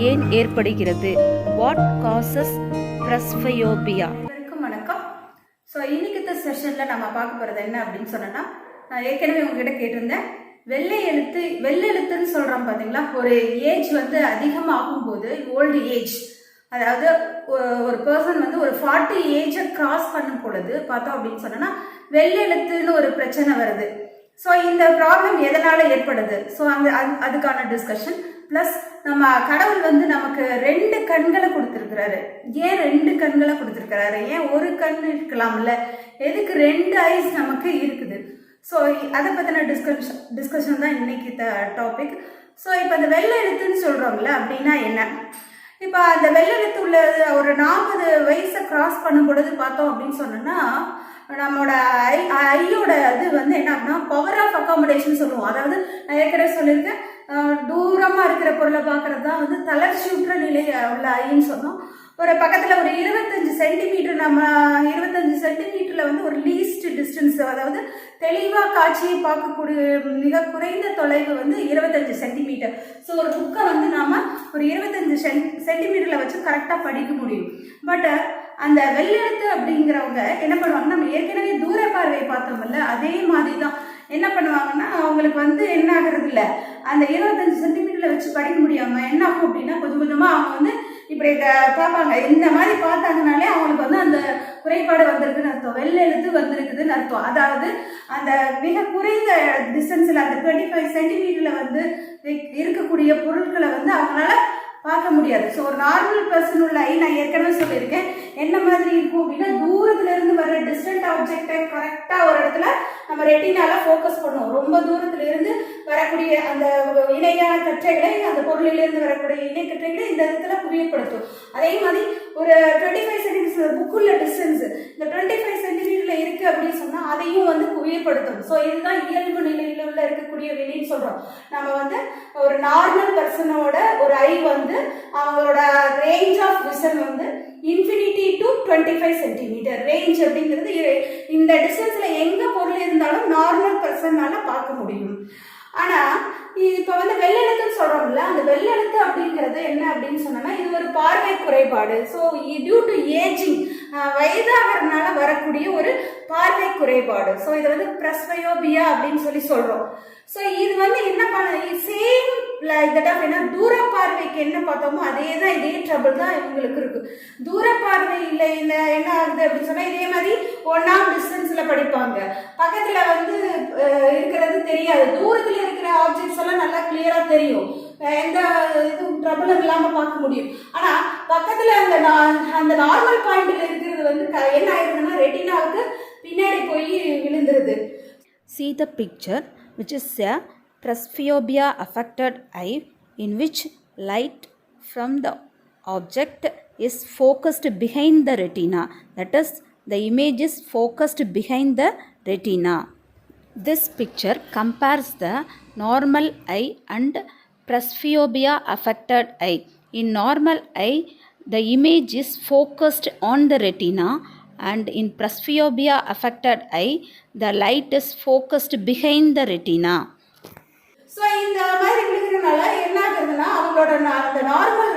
ஏன் ஏற்படுகிறது? What causes presbyopia? வணக்கம். ஸோ இன்னைக்கு செஷனில் நம்ம பார்க்க போகிறது என்ன அப்படின்னு சொன்னோன்னா, நான் ஏற்கனவே உங்ககிட்ட கேட்டிருந்தேன், வெள்ளெழுத்துன்னு சொல்கிறோம் பார்த்தீங்களா, ஒரு ஏஜ் வந்து அதிகமாகும் போது, ஓல்டு ஏஜ், அதாவது ஒரு பர்சன் வந்து ஒரு 40 ஏஜை கிராஸ் பண்ணும் பொழுது பார்த்தோம் அப்படின்னு சொன்னோன்னா வெள்ளெழுத்துன்னு ஒரு பிரச்சனை வருது. ஸோ இந்த ப்ராப்ளம் எதனால ஏற்படுது? ஸோ அதுக்கான டிஸ்கஷன் ப்ளஸ் நம்ம கடவுள் வந்து நமக்கு 2 கண்களை கொடுத்துருக்கிறாரு. ஏன் 2 கண்களை கொடுத்துருக்கிறாரு? ஏன் ஒரு கண் இருக்கலாம்ல? எதுக்கு 2 ஐஸ் நமக்கு இருக்குது? ஸோ அதை பற்றின டிஸ்கஷன் தான் இன்னைக்கு டாபிக். ஸோ இப்போ அந்த வெள்ளெழுத்துன்னு சொல்கிறோம்ல, அப்படின்னா என்ன? இப்போ அந்த வெள்ளெழுத்து உள்ள ஒரு 40 வயசை கிராஸ் பண்ணும் பொழுது பார்த்தோம் அப்படின்னு சொன்னோன்னா, நம்மளோட ஐயோட இது வந்து என்ன அப்படின்னா பவர் ஆஃப் அகாமடேஷன் சொல்லுவோம். அதாவது நான் ஏற்கனவே சொல்லியிருக்கேன், தூரமாக இருக்கிற பொருளை பார்க்கறது தான் வந்து தளர்ச்சியுற்ற நிலை உள்ள ஐன்னு சொன்னோம். ஒரு பக்கத்தில் ஒரு 25 சென்டிமீட்டர், நம்ம 25 சென்டிமீட்டரில் வந்து ஒரு லீஸ்ட் டிஸ்டன்ஸ், அதாவது தெளிவாக காட்சியை பார்க்கக்கூடிய மிக குறைந்த தொலைவு வந்து 25 சென்டிமீட்டர். ஸோ ஒரு புக்கை வந்து நாம் ஒரு 25 சென்டிமீட்டரில் வச்சு கரெக்டாக படிக்க முடியும். பட் அந்த வெள்ளெழுத்து அப்படிங்கிறவங்க என்ன பண்ணுவாங்க, நம்ம ஏற்கனவே தூர பார்வை பார்த்தோம்ல, அதே மாதிரி தான் என்ன பண்ணுவாங்கன்னா, அவங்களுக்கு வந்து என்ன ஆகிறது இல்லை, அந்த 25 சென்டிமீட்டரில் வச்சு படிக்க முடியாமல் என்ன ஆகும் அப்படின்னா, கொஞ்சம் கொஞ்சமாக அவங்க வந்து இப்படி பார்ப்பாங்க. இந்த மாதிரி பார்த்தாங்கனாலே அவங்களுக்கு வந்து அந்த குறைபாடு வந்திருக்குன்னு அர்த்தம், வெள்ளெழுத்து வந்திருக்குதுன்னு அர்த்தம். அதாவது அந்த மிக குறைந்த டிஸ்டன்ஸில், அந்த 25 சென்டிமீட்டரில் வந்து இருக்கக்கூடிய பொருட்களை வந்து அவங்களால பார்க்க முடியாது. ஸோ ஒரு நார்மல் பர்சன் உள்ள ஐ, நான் ஏற்கனவே சொல்லியிருக்கேன் என்ன மாதிரி இருக்கும் அப்படின்னா, தூரத்துல இருந்து வர டிஸ்டன்ட் ஆப்ஜெக்டை கரெக்டாக ஒரு இடத்துல நம்ம ரெட்டினால ஃபோக்கஸ் பண்ணுவோம். ரொம்ப தூரத்துல இருந்து வரக்கூடிய அந்த இணையான கற்றைகளை, அந்த பொருளிலிருந்து வரக்கூடிய இணை கற்றைகளை இந்த இடத்துல குவியப்படுத்தும். அதே மாதிரி ஒரு 25 சென்டிமீட்டர் புக்குள்ள டிஸ்டன்ஸ் இந்த 25 சென்டிமீட்டர்ல இருக்கு அப்படின்னு சொன்னா அதையும் வந்து குவியப்படுத்தும். ஸோ இதுதான் இயல்பு நிலையில உள்ள இருக்கக்கூடிய வெளின்னு சொல்றோம். நம்ம வந்து ஒரு நார்மல் பர்சனோட ஒரு ஐ வந்து அவங்களோட ரேஞ்ச் ஆஃப் விஷன் வந்து இன்ஃபினிட்டி டு 25 சென்டிமீட்டர் ரேஞ்ச் அப்படிங்கிறது. இந்த டிஸ்டன்ஸ்ல எங்க பொருள் இருந்தாலும் நார்மல் பர்சனால பார்க்க முடியும். ஆனா இப்ப வந்து வெள்ளெழுத்துன்னு சொல்றோம்ல, அந்த வெள்ளெழுத்து அப்படிங்கிறது என்ன அப்படின்னு சொன்னா, இது ஒரு பார்வை குறைபாடு. ஸோ டியூ டு ஏஜிங், வயதாகிறதுனால வரக்கூடிய ஒரு பார்வை குறைபாடு. ஸோ இதை வந்து பிரஸ்பயோபியா அப்படின்னு சொல்லி சொல்றோம். ஸோ இது வந்து என்ன பண்ண சேம் என்ன தூர பார்வைக்கு என்ன பார்த்தோமோ அதே தான், இதே ட்ரபிள் தான் இவங்களுக்கு இருக்கு. தூர பார்வையில் இந்த என்ன ஆகுது அப்படின்னு சொன்னா, இதே மாதிரி 1 டிஸ்டன்ஸ்ல படிப்பாங்க, பக்கத்துல வந்து இருக்கிறது தெரியாது, தூரத்துல இருக்கிற ஆப்ஜெக்ட்ஸ் எல்லாம் நல்லா கிளியரா தெரியும், எந்த இதுவும் ட்ரபிள் இல்லாம பார்க்க முடியும். ஆனா பக்கத்துல அந்த நார்மல் பாயிண்ட்ல இருக்கிறது வந்து என்ன ஆயிருதுன்னா ரெட்டினாவுக்கு பின்னாடி போய் விழுந்துருது. See the picture, which is a presbyopia affected eye in which light from the object is focused behind the retina. That is, the image is focused behind the retina. This picture compares the normal eye and presbyopia affected eye. In normal eye, the image is focused on the retina, and in presbyopia affected eye, the light is focused behind the retina. So இந்த மாதிரி விழுகிறதுனால என்ன ஆகுதுன்னா, அவங்களோட அந்த normal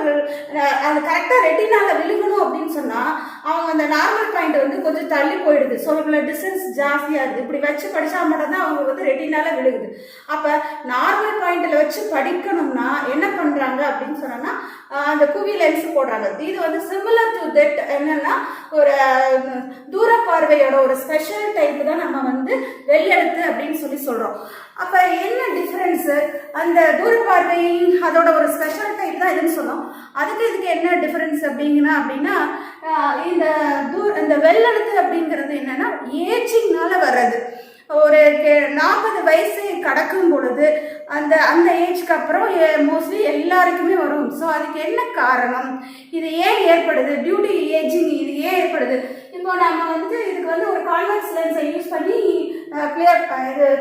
அந்த கரெக்டாக ரெட்டினால விழுகணும் அப்படின்னு சொன்னால் அவங்க அந்த நார்மல் பாயிண்ட் வந்து கொஞ்சம் தள்ளி போயிடுது. ஸோ இவ்வளோ டிஸ்டன்ஸ் ஜாஸ்தியாக இருக்குது. இப்படி வச்சு படித்தா மட்டும்தான் அவங்க வந்து ரெட்டினால விழுகுது. அப்போ நார்மல் பாயிண்டில் வச்சு படிக்கணும்னா என்ன பண்ணுறாங்க அப்படின்னு சொன்னோன்னா, அந்த குவி லென்ஸ் போடுறாங்க. இது வந்து சிமிலர் டு தட் என்னன்னா, ஒரு தூர பார்வையோட ஒரு ஸ்பெஷல் டைப் தான் நம்ம வந்து வெள்ளெழுத்து அப்படின்னு சொல்லி சொல்கிறோம். அப்போ என்ன டிஃப்ரென்ஸு? அந்த தூர பார்வை அதோட ஒரு ஸ்பெஷல் டைப் தான் இதுன்னு சொன்னோம். இதுக்கு என்ன டிஃப்ரென்ஸ் அப்படின்னா இந்த வெள்ளெழுத்து அப்படிங்கிறது என்னன்னா ஏஜிங்னால வர்றது. ஒரு 40 வயசு கடக்கும் பொழுது அந்த ஏஜ்க்கு அப்புறம் மோஸ்ட்லி எல்லாருக்குமே வரும். ஸோ அதுக்கு என்ன காரணம்? இது ஏன் ஏற்படுது? டியூ டு ஏஜிங் இது ஏன் ஏற்படுது? இப்போ நம்ம வந்து இதுக்கு வந்து ஒரு கான்வெக்ஸ் லென்ஸை யூஸ் பண்ணி இது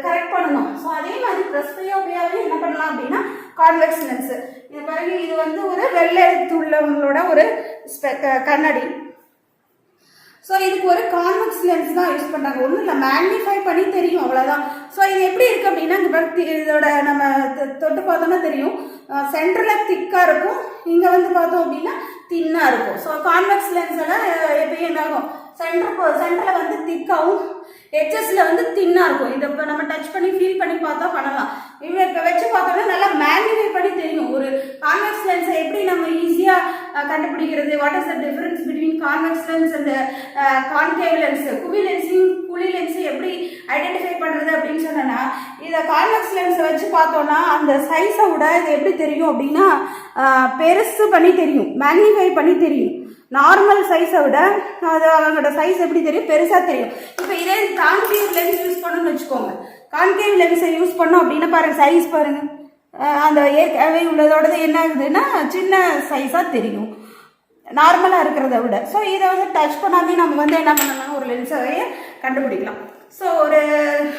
கரெக்ட் பண்ணணும். ஸோ அதே மாதிரி பிரஸ்பயோபியாவே என்ன பண்ணலாம் அப்படின்னா கான்வெக்ஸ் லென்ஸு. இது பிறகு இது வந்து ஒரு வெள்ளெழுத்து உள்ளவங்களோட ஒரு கண்ணாடி. ஸோ இதுக்கு ஒரு கான்வெக்ஸ் லென்ஸ் தான் யூஸ் பண்ணுறாங்க. ஒன்றும் இல்லை, மேக்னிஃபை பண்ணி தெரியும், அவ்வளோதான். ஸோ இது எப்படி இருக்குது அப்படின்னா, இதோட நம்ம தொட்டு பார்த்தோன்னா தெரியும், சென்டரில் திக்காக இருக்கும், இங்கே வந்து பார்த்தோம் அப்படின்னா தின்னாக இருக்கும். ஸோ கான்வெக்ஸ் லென்ஸ் எல்லாம் எப்பயும் என்ன ஆகும், சென்டரில் வந்து திக்காகவும் எட்ஜஸில் வந்து தின்னாக இருக்கும். இதை இப்போ நம்ம டச் பண்ணி ஃபீல் பண்ணி பார்த்தா பண்ணலாம். இவங்க இப்போ வச்சு பார்த்தோம்னா நல்லா மேக்னிஃபை பண்ணி தெரியும். ஒரு கான்வெக்ஸ் லென்ஸை எப்படி நம்ம ஈஸியாக கண்டுபிடிக்கிறது, what is the difference between convex lens and concave lens, குவி லென்ஸையும் எப்படி ஐடென்டிஃபை பண்ணுறது அப்படின்னு சொன்னோன்னா, இதை கான்வெக்ஸ் லென்ஸை வச்சு பார்த்தோன்னா அந்த சைஸை விட இது எப்படி தெரியும் அப்படின்னா பெருசு பண்ணி தெரியும், மேக்னிஃபை பண்ணி தெரியும். நார்மல் சைஸை விட அது அவங்களோட சைஸ் எப்படி தெரியும், பெருசாக தெரியும். இப்போ இதே கான்கேவ் லென்ஸ் யூஸ் பண்ணணும்னு வச்சுக்கோங்க. கான்கேவ் லென்ஸை யூஸ் பண்ணோம் அப்படின்னா பாருங்கள், சைஸ் பாருங்கள், அந்த ஏற்கனவே உள்ளதோடது என்ன ஆகுதுன்னா சின்ன சைஸாக தெரியும் நார்மலாக இருக்கிறத விட. ஸோ இதை வந்து டச் பண்ணாமே நம்ம வந்து என்ன பண்ணலாம், ஒரு லென்ஸாவே கண்டுபிடிக்கலாம். ஸோ ஒரு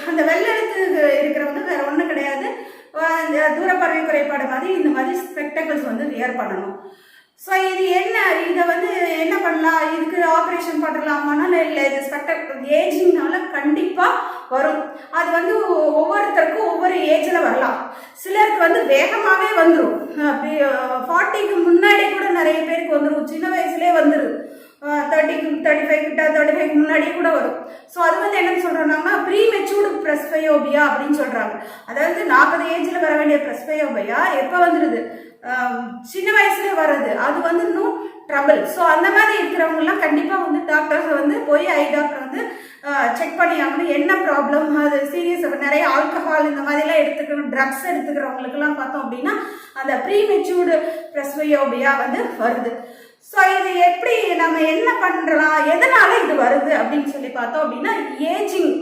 அந்த வெள்ளெழுத்து இருக்கிறவங்க வேறு ஒன்றும் கிடையாது, தூரப்பார்வை குறைபாடு மாதிரி இந்த மாதிரி ஸ்பெக்டக்கிள்ஸ் வந்து வியர் பண்ணணும். ஸோ இது என்ன, இதை வந்து என்ன பண்ணலாம், இதுக்கு ஆப்ரேஷன் பண்ணலாமான்னா இல்லை, இது ஸ்பெக்டக்கிள் ஏஜிங்னால கண்டிப்பாக வரும். அது வந்து ஒவ்வொருத்தருக்கும் ஒவ்வொரு ஏஜில் வரலாம். சிலருக்கு வந்து வேகமாகவே வந்துடும், 40க்கு முன்னாடி கூட நிறைய பேருக்கு வந்துடும், சின்ன வயசுலேயே வந்துடும், 35க்கு முன்னாடியே கூட வரும். ஸோ அது வந்து என்னன்னு சொல்கிறாங்கன்னா ப்ரீ மெச்சூர்டு ப்ரெஸ்பயோபியா அப்படின்னு சொல்கிறாங்க. அதாவது 40 ஏஜில் வர வேண்டிய ப்ரெஸ்பயோபியா எப்போ வந்துடுது, சின்ன வயசுல வர்றது, அது வந்து இன்னும் ட்ரபிள். ஸோ அந்த மாதிரி இருக்கிறவங்கலாம் கண்டிப்பாக வந்து டாக்டர்ஸ் வந்து போய் ஐ டாக்டர் வந்து செக் பண்ணி ஆகணும், என்ன ப்ராப்ளம், அது சீரியஸ். நிறைய ஆல்கஹால் இந்த மாதிரிலாம் எடுத்துக்கணும், ட்ரக்ஸ் எடுத்துக்கிறவங்களுக்குலாம் பார்த்தோம் அப்படின்னா அந்த ப்ரீ மெச்சூர்டு ப்ரெஸ்பயோபியா வந்து வருது. ஸோ இது எப்படி நம்ம என்ன பண்ணுறலாம், எதனால இது வருது அப்படின்னு சொல்லி பார்த்தோம் அப்படின்னா ஏஜிங்,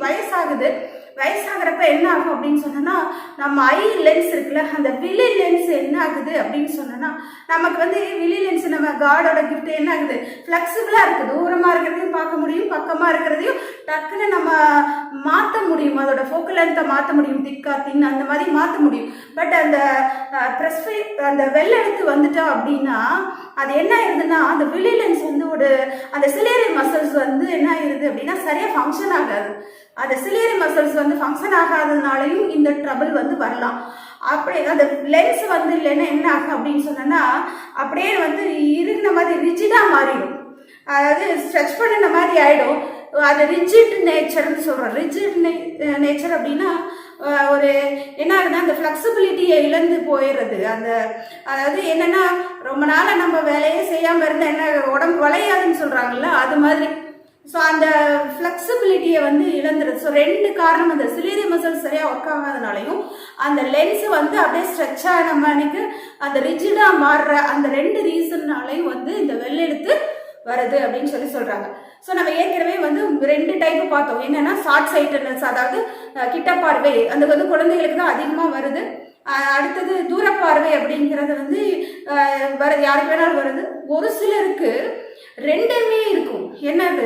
வயசாகிறப்ப என்ன ஆகும் அப்படின்னு சொன்னோன்னா நம்ம ஐ லென்ஸ் இருக்குல்ல, அந்த விழி லென்ஸ் என்ன ஆகுது அப்படின்னு சொன்னோன்னா நமக்கு வந்து விழி லென்ஸ் நம்ம காடோட கிஃப்ட் என்ன ஆகுது, ஃப்ளெக்சிபிளாக இருக்குது, தூரமாக இருக்கிறதையும் பார்க்க முடியும், பக்கமாக இருக்கிறதையும் டக்குன்னு நம்ம மாற்ற முடியும், அதோட ஃபோக்கல் லென்த்தை மாற்ற முடியும், திக்கா தின் அந்த மாதிரி மாற்ற முடியும். பட் அந்த அந்த வெள்ளெழுத்து வந்துட்டா அப்படின்னா அது என்ன ஆயிருதுன்னா அந்த விழி லென்ஸ் வந்து அந்த சிலேரி மசில்ஸ் வந்து என்ன ஆயிருது அப்படின்னா சரியாக ஃபங்க்ஷன் ஆகாது. அந்த சிலேரி மசில்ஸ் வந்து ஃபங்க்ஷன் ஆகாததுனாலையும் இந்த ட்ரபிள் வந்து வரலாம். அப்படி அந்த லென்ஸ் வந்து இல்லைன்னா என்ன ஆகும் அப்படின்னு சொன்னோன்னா அப்படியே வந்து இருந்த மாதிரி ரிஜிடாக மாறிடும், அதாவது ஸ்ட்ரெச் பண்ணின மாதிரி ஆகிடும். அது ரிஜிட் நேச்சர்னு சொல்கிறோம். ரிஜிட் நேச்சர் அப்படின்னா ஒரு என்ன ஆகுதுன்னா அந்த ஃப்ளெக்சிபிலிட்டியை இழந்து போயிடுறது. அதாவது என்னென்னா ரொம்ப நாளாக நம்ம வேலையே செய்யாமல் இருந்தால் என்ன உடம்பு வளையாதுன்னு சொல்கிறாங்கல்ல, அது மாதிரி. ஸோ அந்த ஃப்ளெக்சிபிலிட்டியை வந்து இழந்துருது. ஸோ 2 காரணம், அந்த சிலிரி மசில்ஸ் சரியாக ஒர்க் ஆகாதனாலையும் அந்த லென்ஸு வந்து அப்படியே ஸ்ட்ரெச் ஆன மணிக்கு அந்த ரிஜிடாக மாறுற அந்த 2 ரீசன்னாலையும் வந்து இந்த வெள்ளெழுத்து வருது அப்படின்னு சொல்கிறாங்க. ஸோ நம்ம ஏற்கனவே வந்து 2 டைப்பு பார்த்தோம். என்னென்னா ஷார்ட் சைட்டட்னஸ், அதாவது கிட்ட பார்வை, அந்த வந்து குழந்தைகளுக்கு தான் அதிகமாக வருது. அடுத்தது தூரப்பார்வை அப்படிங்கிறது வந்து யாருக்கு வேணாலும் வருது. ஒரு சிலருக்கு 2மே இருக்கும். என்னது,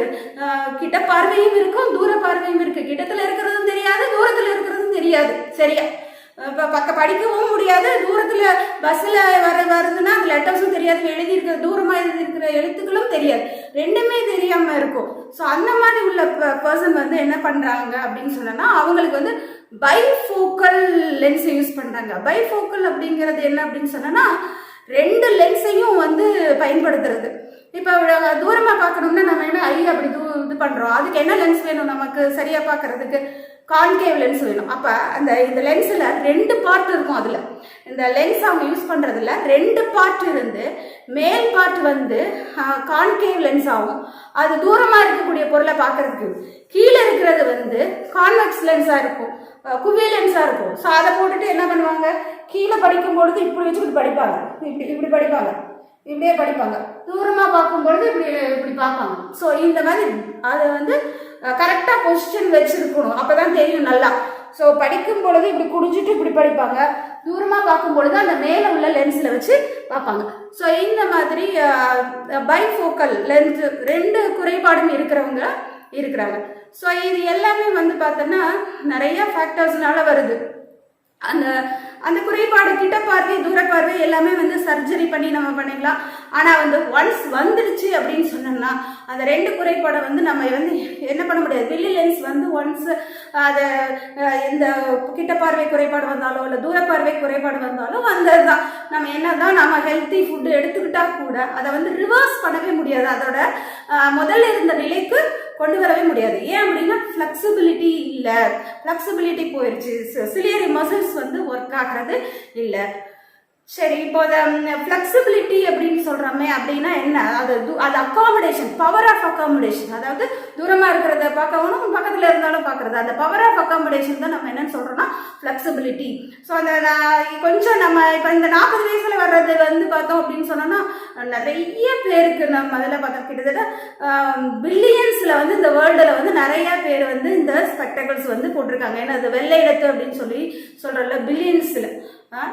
கிட்ட பார்வையும் இருக்கும், தூர பார்வையும் இருக்கு. கிட்டத்தில் இருக்கிறதும் தெரியாது, தூரத்தில் இருக்கிறதும் தெரியாது. சரியா, இப்போ படிக்கவும் முடியாது, தூரத்தில் பஸ்ஸில் வருதுன்னா அந்த லெட்டர்ஸும் தெரியாது, எழுதியிருக்கிற தூரமாக எழுதியிருக்கிற எழுத்துக்களும் தெரியாது, 2மே தெரியாமல் இருக்கும். ஸோ அந்த மாதிரி உள்ள பர்சன் வந்து என்ன பண்ணுறாங்க அப்படின்னு சொன்னோன்னா அவங்களுக்கு வந்து பைஃபோக்கல் லென்ஸை யூஸ் பண்ணுறாங்க. பைஃபோக்கல் அப்படிங்கிறது என்ன அப்படின்னு சொன்னோன்னா 2 லென்ஸையும் வந்து பயன்படுத்துறது. இப்போ தூரமாக பார்க்கணும்னா நம்ம என்ன ஐ அப்படி இது பண்ணுறோம், அதுக்கு என்ன லென்ஸ் வேணும் நமக்கு சரியாக பார்க்கறதுக்கு, கான்கேவ் லென்ஸ் வேணும். அப்போ இந்த லென்ஸில் 2 பார்ட் இருக்கும். அதில் இந்த லென்ஸ் அவங்க யூஸ் பண்ணுறதுல 2 பார்ட் இருந்து மேல் பார்ட் வந்து கான்கேவ் லென்ஸ் ஆகும், அது தூரமாக இருக்கக்கூடிய பொருளை பார்க்கறதுக்கு. கீழே இருக்கிறது வந்து கான்வெக்ஸ் லென்ஸாக இருக்கும், குவி லென்ஸாக இருக்கும். ஸோ அதை போட்டுட்டு என்ன பண்ணுவாங்க, கீழே படிக்கும் பொழுது இப்படி வச்சுக்கிட்டு படிப்பாங்க, இப்படி படிப்பாங்க, இப்படியே படிப்பாங்க. தூரமாக பார்க்கும்பொழுது இப்படி பார்ப்பாங்க. ஸோ இந்த மாதிரி அதை வந்து கரெக்டாக பொசிஷன் வச்சுருக்கணும், அப்போ தான் தெரியும் நல்லா. ஸோ படிக்கும் பொழுது இப்படி குடிஞ்சிட்டு இப்படி படிப்பாங்க, தூரமாக பார்க்கும் பொழுது அந்த மேலே உள்ள லென்ஸில் வச்சு பார்ப்பாங்க. ஸோ இந்த மாதிரி பைஃபோக்கல் லென்ஸ் 2 குறைபாடும் இருக்கிறவங்க இருக்கிறாங்க. ஸோ இது எல்லாமே வந்து பார்த்தோன்னா நிறைய ஃபேக்டர்ஸ்னால வருது. அந்த குறைபாடு கிட்ட பார்வை, தூர பார்வை எல்லாமே வந்து சர்ஜரி பண்ணி நம்ம பண்ணிக்கலாம். ஆனால் வந்து ஒன்ஸ் வந்துடுச்சு அப்படின்னு சொன்னோம்னா அந்த 2 குறைபாடை வந்து நம்ம வந்து என்ன பண்ண முடியாது. வில்லி லென்ஸ் வந்து ஒன்ஸ் அதை இந்த கிட்ட பார்வை குறைபாடு வந்தாலோ இல்லை தூர பார்வை குறைபாடு வந்தாலும் வந்ததுதான். நம்ம என்னதான் நம்ம ஹெல்த்தி ஃபுட்டு எடுத்துக்கிட்டா கூட அதை வந்து ரிவர்ஸ் பண்ணவே முடியாது. அதோட முதல்ல இருந்த நிலைக்கு கொண்டு வரவே முடியாது. ஏன் அப்படின்னா ஃப்ளெக்சிபிலிட்டி இல்லை, ஃப்ளெக்சிபிலிட்டி போயிடுச்சு, சிலியரி மசில்ஸ் வந்து ஒர்க் ஆகிறது இல்லை. சரி, இப்போ அதை ஃப்ளெக்சிபிலிட்டி அப்படின்னு சொல்கிறோமே அப்படின்னா என்ன, அது அக்காமடேஷன், பவர் ஆஃப் அக்காமடேஷன். அதாவது தூரமாக இருக்கிறத பார்க்கவும் பக்கத்தில் இருந்தாலும் பார்க்குறது, அந்த பவர் ஆஃப் அக்காமடேஷன் தான் நம்ம என்னன்னு சொல்கிறோம்னா ஃப்ளெக்சிபிலிட்டி. ஸோ அந்த கொஞ்சம் நம்ம இப்போ இந்த 40 வயசில் வர்றது வந்து பார்த்தோம் அப்படின்னு சொன்னோம்னா நிறைய பேருக்கு நம்ம அதில் பார்த்தோம் கிட்டத்தட்ட பில்லியன்ஸில் வந்து இந்த வேர்ல்டில் வந்து நிறைய பேர் வந்து இந்த ஸ்பெக்டக்கிள்ஸ் வந்து போட்டிருக்காங்க. ஏன்னா அது வெள்ளை இடத்து அப்படின்னு சொல்கிறோம்ல, பில்லியன்ஸில்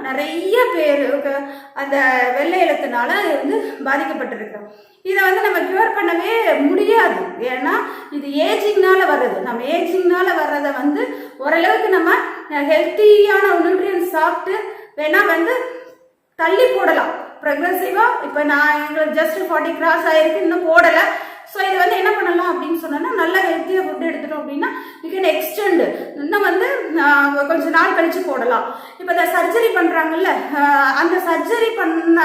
நிறைய பேர் அந்த வெள்ளை எழுத்துனால வந்து பாதிக்கப்பட்டிருக்கிறோம். இதை வந்து நம்ம கியூர் பண்ணவே முடியாது. ஏன்னா இது ஏஜிங்னால வர்றது. நம்ம ஏஜிங்னால வர்றதை வந்து ஓரளவுக்கு நம்ம ஹெல்த்தியான நியூட்ரியன்ஸ் சாப்பிட்டு வேணா வந்து தள்ளி போடலாம் ப்ரொக்ரெசிவா. இப்போ நான் எங்களுக்கு ஜஸ்ட் 40 கிராஸ் ஆயிருக்கு, இன்னும் போடலை. ஸோ இது வந்து என்ன பண்ணலாம் அப்படின்னு சொன்னோன்னா நல்ல ஹெல்த்தியாக ஃபுட் எடுத்துட்டோம் அப்படின்னா யூ கேன் எக்ஸ்டெண்ட், இன்னும் வந்து கொஞ்சம் நாள் கழிச்சு போடலாம். இப்போ இந்த சர்ஜரி பண்ணுறாங்கல்ல, அந்த சர்ஜரி பண்ண